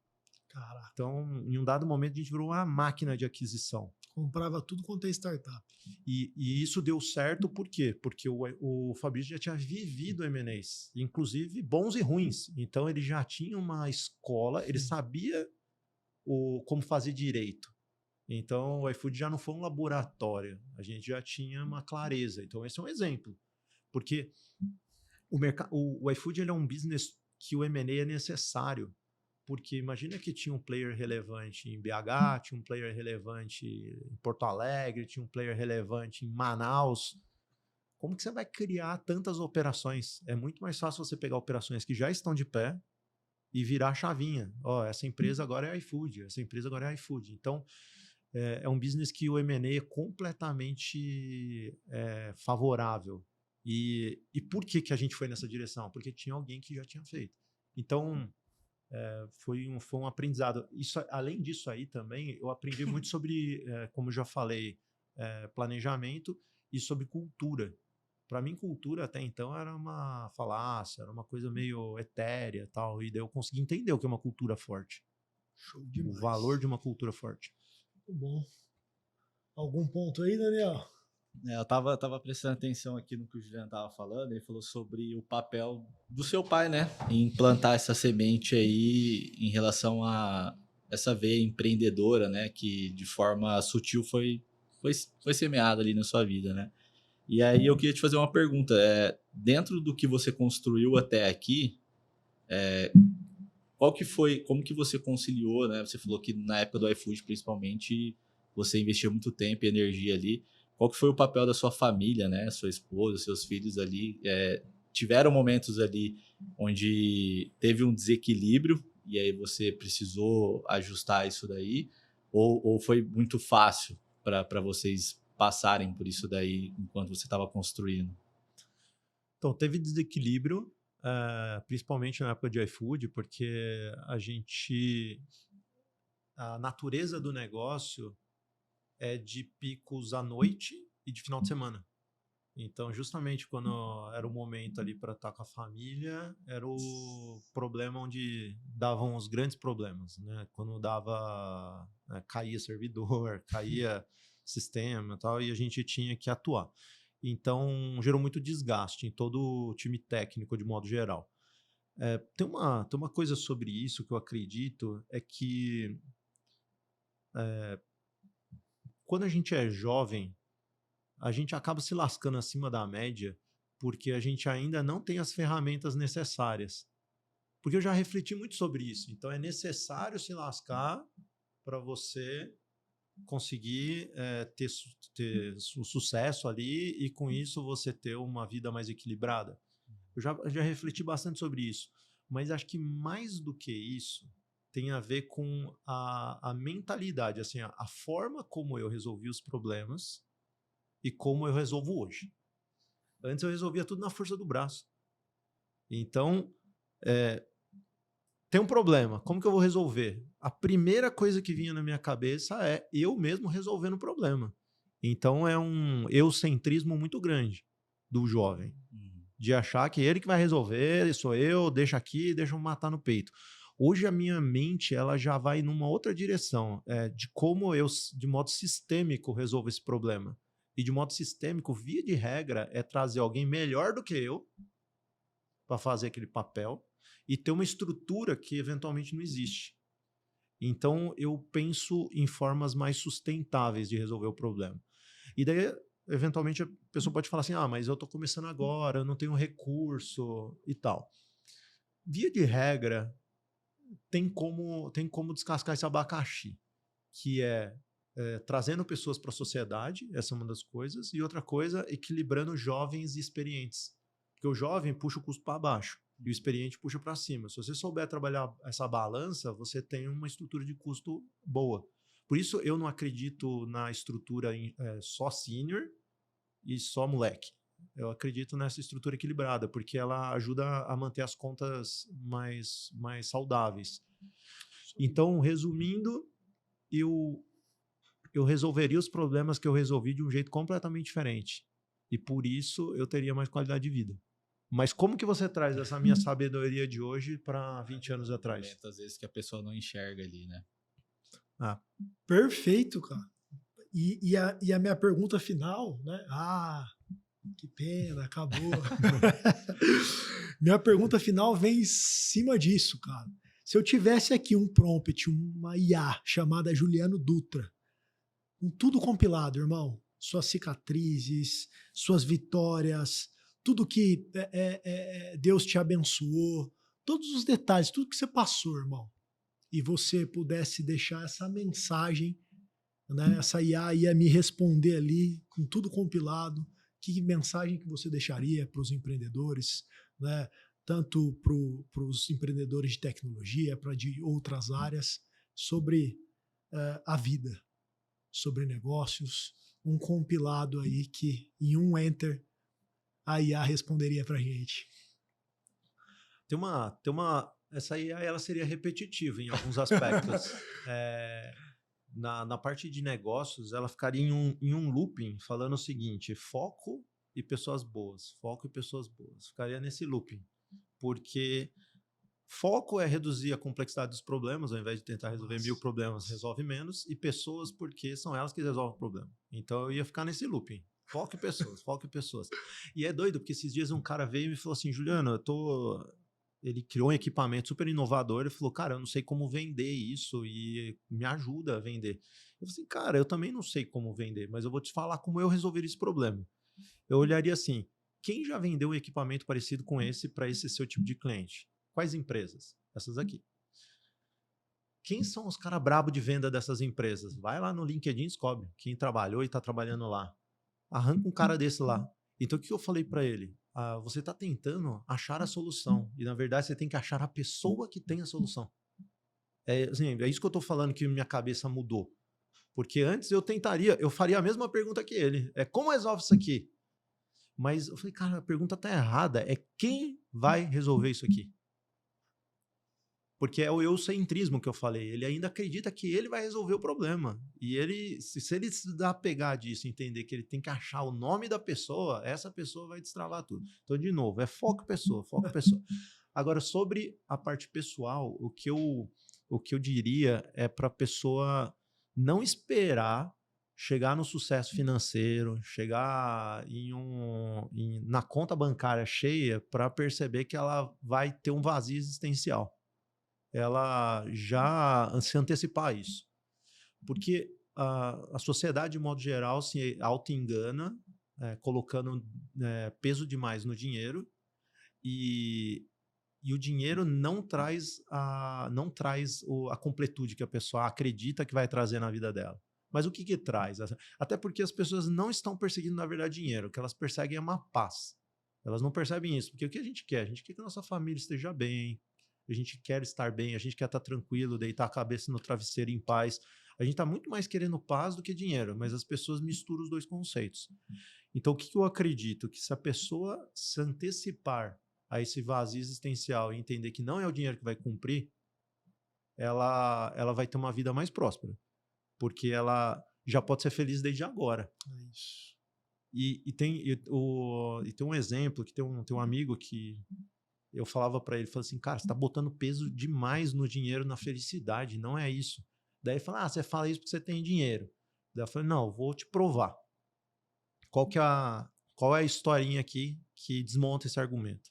Caraca, Então, em um dado momento, a gente virou uma máquina de aquisição. comprava tudo quanto é startup. E isso deu certo por quê? Porque o Fabrício já tinha vivido M&As, inclusive bons e ruins. Então ele já tinha uma escola, ele sabia como fazer direito. Então o iFood já não foi um laboratório, a gente já tinha uma clareza. Então esse é um exemplo. Porque o iFood ele é um business que o M&A é necessário. Porque imagina que tinha um player relevante em BH, tinha um player relevante em Porto Alegre, tinha um player relevante em Manaus. Como que você vai criar tantas operações? É muito mais fácil você pegar operações que já estão de pé e virar a chavinha. Essa empresa agora é iFood, essa empresa agora é iFood. Então, é um business que o M&A é completamente favorável. E por que a gente foi nessa direção? Porque tinha alguém que já tinha feito. Então, foi um aprendizado. Além disso aí também, eu aprendi muito sobre, como eu já falei, planejamento e sobre cultura. Para mim, cultura até então era uma falácia, era uma coisa meio etérea tal, e daí eu consegui entender o que é uma cultura forte. Show demais. O valor de uma cultura forte. Muito bom. Algum ponto aí, Daniel? Eu tava prestando atenção aqui no que o Juliano tava falando. Ele falou sobre o papel do seu pai, né? Em plantar essa semente aí em relação a essa veia empreendedora, né? Que de forma sutil foi semeada ali na sua vida, né? E aí eu queria te fazer uma pergunta. Dentro do que você construiu até aqui, como que você conciliou, né? Você falou que na época do iFood, principalmente, você investiu muito tempo e energia ali. Qual que foi o papel da sua família, né? Sua esposa, seus filhos ali, tiveram momentos ali onde teve um desequilíbrio e aí você precisou ajustar isso daí, ou foi muito fácil para vocês passarem por isso daí enquanto você estava construindo? Então, teve desequilíbrio, principalmente na época de iFood, porque a natureza do negócio é de picos à noite e de final de semana. Então, justamente quando era o momento ali para estar com a família, era o problema onde davam os grandes problemas, né? Quando caía servidor, caía sistema e tal, e a gente tinha que atuar. Então, gerou muito desgaste em todo o time técnico de modo geral. Tem uma coisa sobre isso que eu acredito, é que quando a gente é jovem, a gente acaba se lascando acima da média porque a gente ainda não tem as ferramentas necessárias. Porque eu já refleti muito sobre isso. Então, é necessário se lascar para você conseguir ter o sucesso ali e, com isso, você ter uma vida mais equilibrada. Eu já refleti bastante sobre isso. Mas acho que mais do que isso, tem a ver com a mentalidade, assim, a forma como eu resolvi os problemas e como eu resolvo hoje. Antes eu resolvia tudo na força do braço. Então, tem um problema, como que eu vou resolver? A primeira coisa que vinha na minha cabeça é eu mesmo resolvendo o problema. Então é um eurocentrismo muito grande do jovem, de achar que ele que vai resolver, sou eu, deixa aqui, deixa eu matar no peito. Hoje a minha mente ela já vai numa outra direção, de como eu, de modo sistêmico, resolvo esse problema. E de modo sistêmico, via de regra, é trazer alguém melhor do que eu para fazer aquele papel e ter uma estrutura que eventualmente não existe. Então, eu penso em formas mais sustentáveis de resolver o problema. E daí, eventualmente, a pessoa pode falar assim, mas eu estou começando agora, eu não tenho recurso e tal. Via de regra, tem como descascar esse abacaxi. que é trazendo pessoas para a sociedade, essa é uma das coisas, e outra coisa, equilibrando jovens e experientes. Porque o jovem puxa o custo para baixo e o experiente puxa para cima. Se você souber trabalhar essa balança, você tem uma estrutura de custo boa. Por isso eu não acredito na estrutura só sênior e só moleque. Eu acredito nessa estrutura equilibrada, porque ela ajuda a manter as contas mais saudáveis. Então, resumindo, eu resolveria os problemas que eu resolvi de um jeito completamente diferente. E por isso eu teria mais qualidade de vida. Mas como que você traz essa minha sabedoria de hoje para 20 anos atrás? Às vezes que a pessoa não enxerga ali, né? Perfeito, cara. E a minha pergunta final, né? Que pena, acabou. Minha pergunta final vem em cima disso, cara. Se eu tivesse aqui um prompt, uma IA chamada Juliano Dutra, com tudo compilado, irmão, suas cicatrizes, suas vitórias, tudo que Deus te abençoou, todos os detalhes, tudo que você passou, irmão, e você pudesse deixar essa mensagem, né, essa IA ia me responder ali, com tudo compilado, que mensagem que você deixaria para os empreendedores, né, tanto para os empreendedores de tecnologia, para de outras áreas, sobre a vida, sobre negócios, um compilado aí que em um enter a IA responderia para a gente. Essa IA ela seria repetitiva em alguns aspectos. Na parte de negócios, ela ficaria em um looping falando o seguinte: foco e pessoas boas, foco e pessoas boas. Ficaria nesse looping. Porque foco é reduzir a complexidade dos problemas, ao invés de tentar resolver 1000 problemas, resolve menos, e pessoas porque são elas que resolvem o problema. Então eu ia ficar nesse looping. Foco e pessoas, foco e pessoas. E é doido, porque esses dias um cara veio e me falou assim: Juliano, ele criou um equipamento super inovador, ele falou, cara, eu não sei como vender isso e me ajuda a vender. Eu falei assim, cara, eu também não sei como vender, mas eu vou te falar como eu resolveria esse problema. Eu olharia assim, quem já vendeu um equipamento parecido com esse para esse seu tipo de cliente? Quais empresas? Essas aqui. Quem são os caras brabos de venda dessas empresas? Vai lá no LinkedIn e descobre quem trabalhou e está trabalhando lá. Arranca um cara desse lá. Então, o que eu falei para ele? Você está tentando achar a solução. E, na verdade, você tem que achar a pessoa que tem a solução. É isso que eu estou falando que minha cabeça mudou. Porque antes eu faria a mesma pergunta que ele. Como resolve isso aqui? Mas eu falei, cara, a pergunta está errada. É quem vai resolver isso aqui? Porque é o eucentrismo que eu falei. Ele ainda acredita que ele vai resolver o problema. E ele, se ele se dá a pegar disso, entender que ele tem que achar o nome da pessoa, essa pessoa vai destravar tudo. Então, de novo, é foco pessoa, foco pessoa. Agora, sobre a parte pessoal, o que eu diria é para a pessoa não esperar chegar no sucesso financeiro, chegar na conta bancária cheia para perceber que ela vai ter um vazio existencial. Ela já se antecipar a isso. Porque a sociedade, de modo geral, se auto-engana, colocando peso demais no dinheiro, e o dinheiro não traz a completude que a pessoa acredita que vai trazer na vida dela. Mas o que traz? Até porque as pessoas não estão perseguindo, na verdade, dinheiro. O que elas perseguem é uma paz. Elas não percebem isso. Porque o que a gente quer? A gente quer que a nossa família esteja bem, a gente quer estar bem, a gente quer estar tranquilo, deitar a cabeça no travesseiro em paz. A gente está muito mais querendo paz do que dinheiro, mas as pessoas misturam os dois conceitos. Então, o que eu acredito? Que se a pessoa se antecipar a esse vazio existencial e entender que não é o dinheiro que vai cumprir, ela vai ter uma vida mais próspera. Porque ela já pode ser feliz desde agora. É isso. E tem um exemplo, que tem um amigo que eu falava para ele, falei assim, cara, você tá botando peso demais no dinheiro, na felicidade, não é isso. Daí ele falou, você fala isso porque você tem dinheiro. Daí eu falei, não, vou te provar. Qual é a historinha aqui que desmonta esse argumento?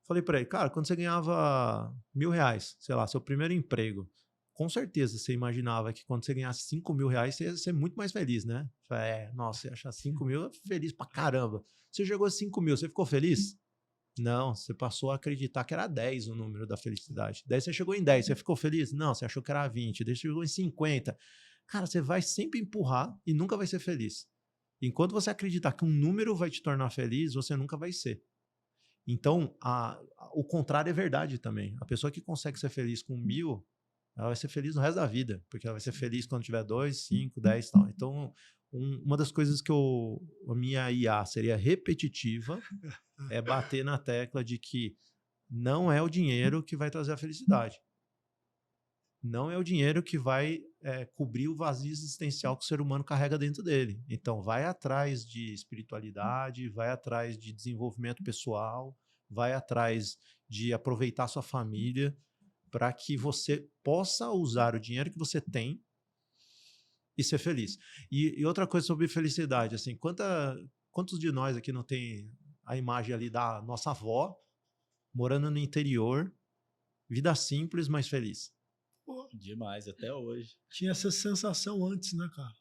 Falei para ele, cara, quando você ganhava R$1.000, sei lá, seu primeiro emprego, com certeza você imaginava que quando você ganhasse R$5.000, você ia ser muito mais feliz, né? Falei, nossa, você ia achar 5.000 feliz pra caramba. Você chegou a 5.000, você ficou feliz? Não, você passou a acreditar que era 10 o número da felicidade. Daí você chegou em 10, você ficou feliz? Não, você achou que era 20, daí você chegou em 50. Cara, você vai sempre empurrar e nunca vai ser feliz. Enquanto você acreditar que um número vai te tornar feliz, você nunca vai ser. Então, o contrário é verdade também. A pessoa que consegue ser feliz com 1000, ela vai ser feliz no resto da vida, porque ela vai ser feliz quando tiver 2, 5, 10 e tal. Então, uma das coisas que a minha IA seria repetitiva é bater na tecla de que não é o dinheiro que vai trazer a felicidade. Não é o dinheiro que vai cobrir o vazio existencial que o ser humano carrega dentro dele. Então, vai atrás de espiritualidade, vai atrás de desenvolvimento pessoal, vai atrás de aproveitar sua família para que você possa usar o dinheiro que você tem e ser feliz. E outra coisa sobre felicidade, assim, quantos de nós aqui não tem a imagem ali da nossa avó morando no interior, vida simples, mas feliz? Pô, Demais, até hoje. tinha essa sensação antes, né, cara?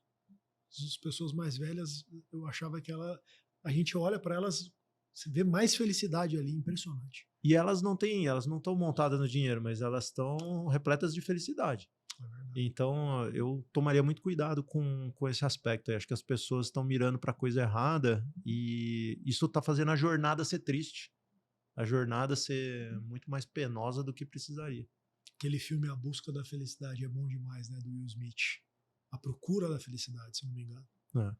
As pessoas mais velhas, eu achava que a gente olha para elas, você vê mais felicidade ali, impressionante. E elas não estão montadas no dinheiro, mas elas estão repletas de felicidade. É verdade. Então, eu tomaria muito cuidado com esse aspecto. Eu acho que as pessoas estão mirando para coisa errada e isso está fazendo a jornada ser triste. A jornada ser muito mais penosa do que precisaria. Aquele filme A Busca da Felicidade é bom demais, né, do Will Smith. A Procura da Felicidade, se não me engano. É.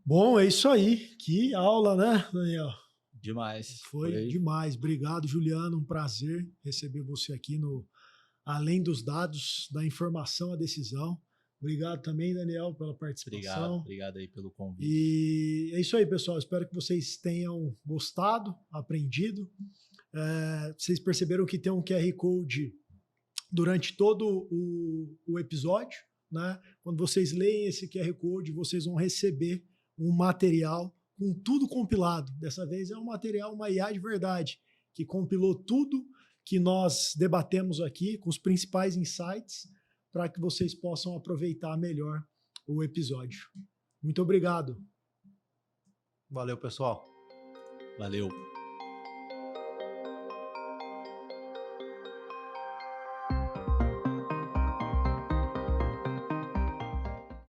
Bom, é isso aí. Que aula, né, Daniel? Demais. Foi demais. Obrigado, Juliano. Um prazer receber você aqui no Além dos Dados, da informação à decisão. Obrigado também, Daniel, pela participação. Obrigado aí pelo convite. E é isso aí, pessoal. Espero que vocês tenham gostado, aprendido. Vocês perceberam que tem um QR Code durante todo o episódio, né? Quando vocês leem esse QR Code, vocês vão receber um material com tudo compilado. Dessa vez é um material, uma IA de verdade, que compilou tudo que nós debatemos aqui, com os principais insights, para que vocês possam aproveitar melhor o episódio. Muito obrigado. Valeu, pessoal. Valeu.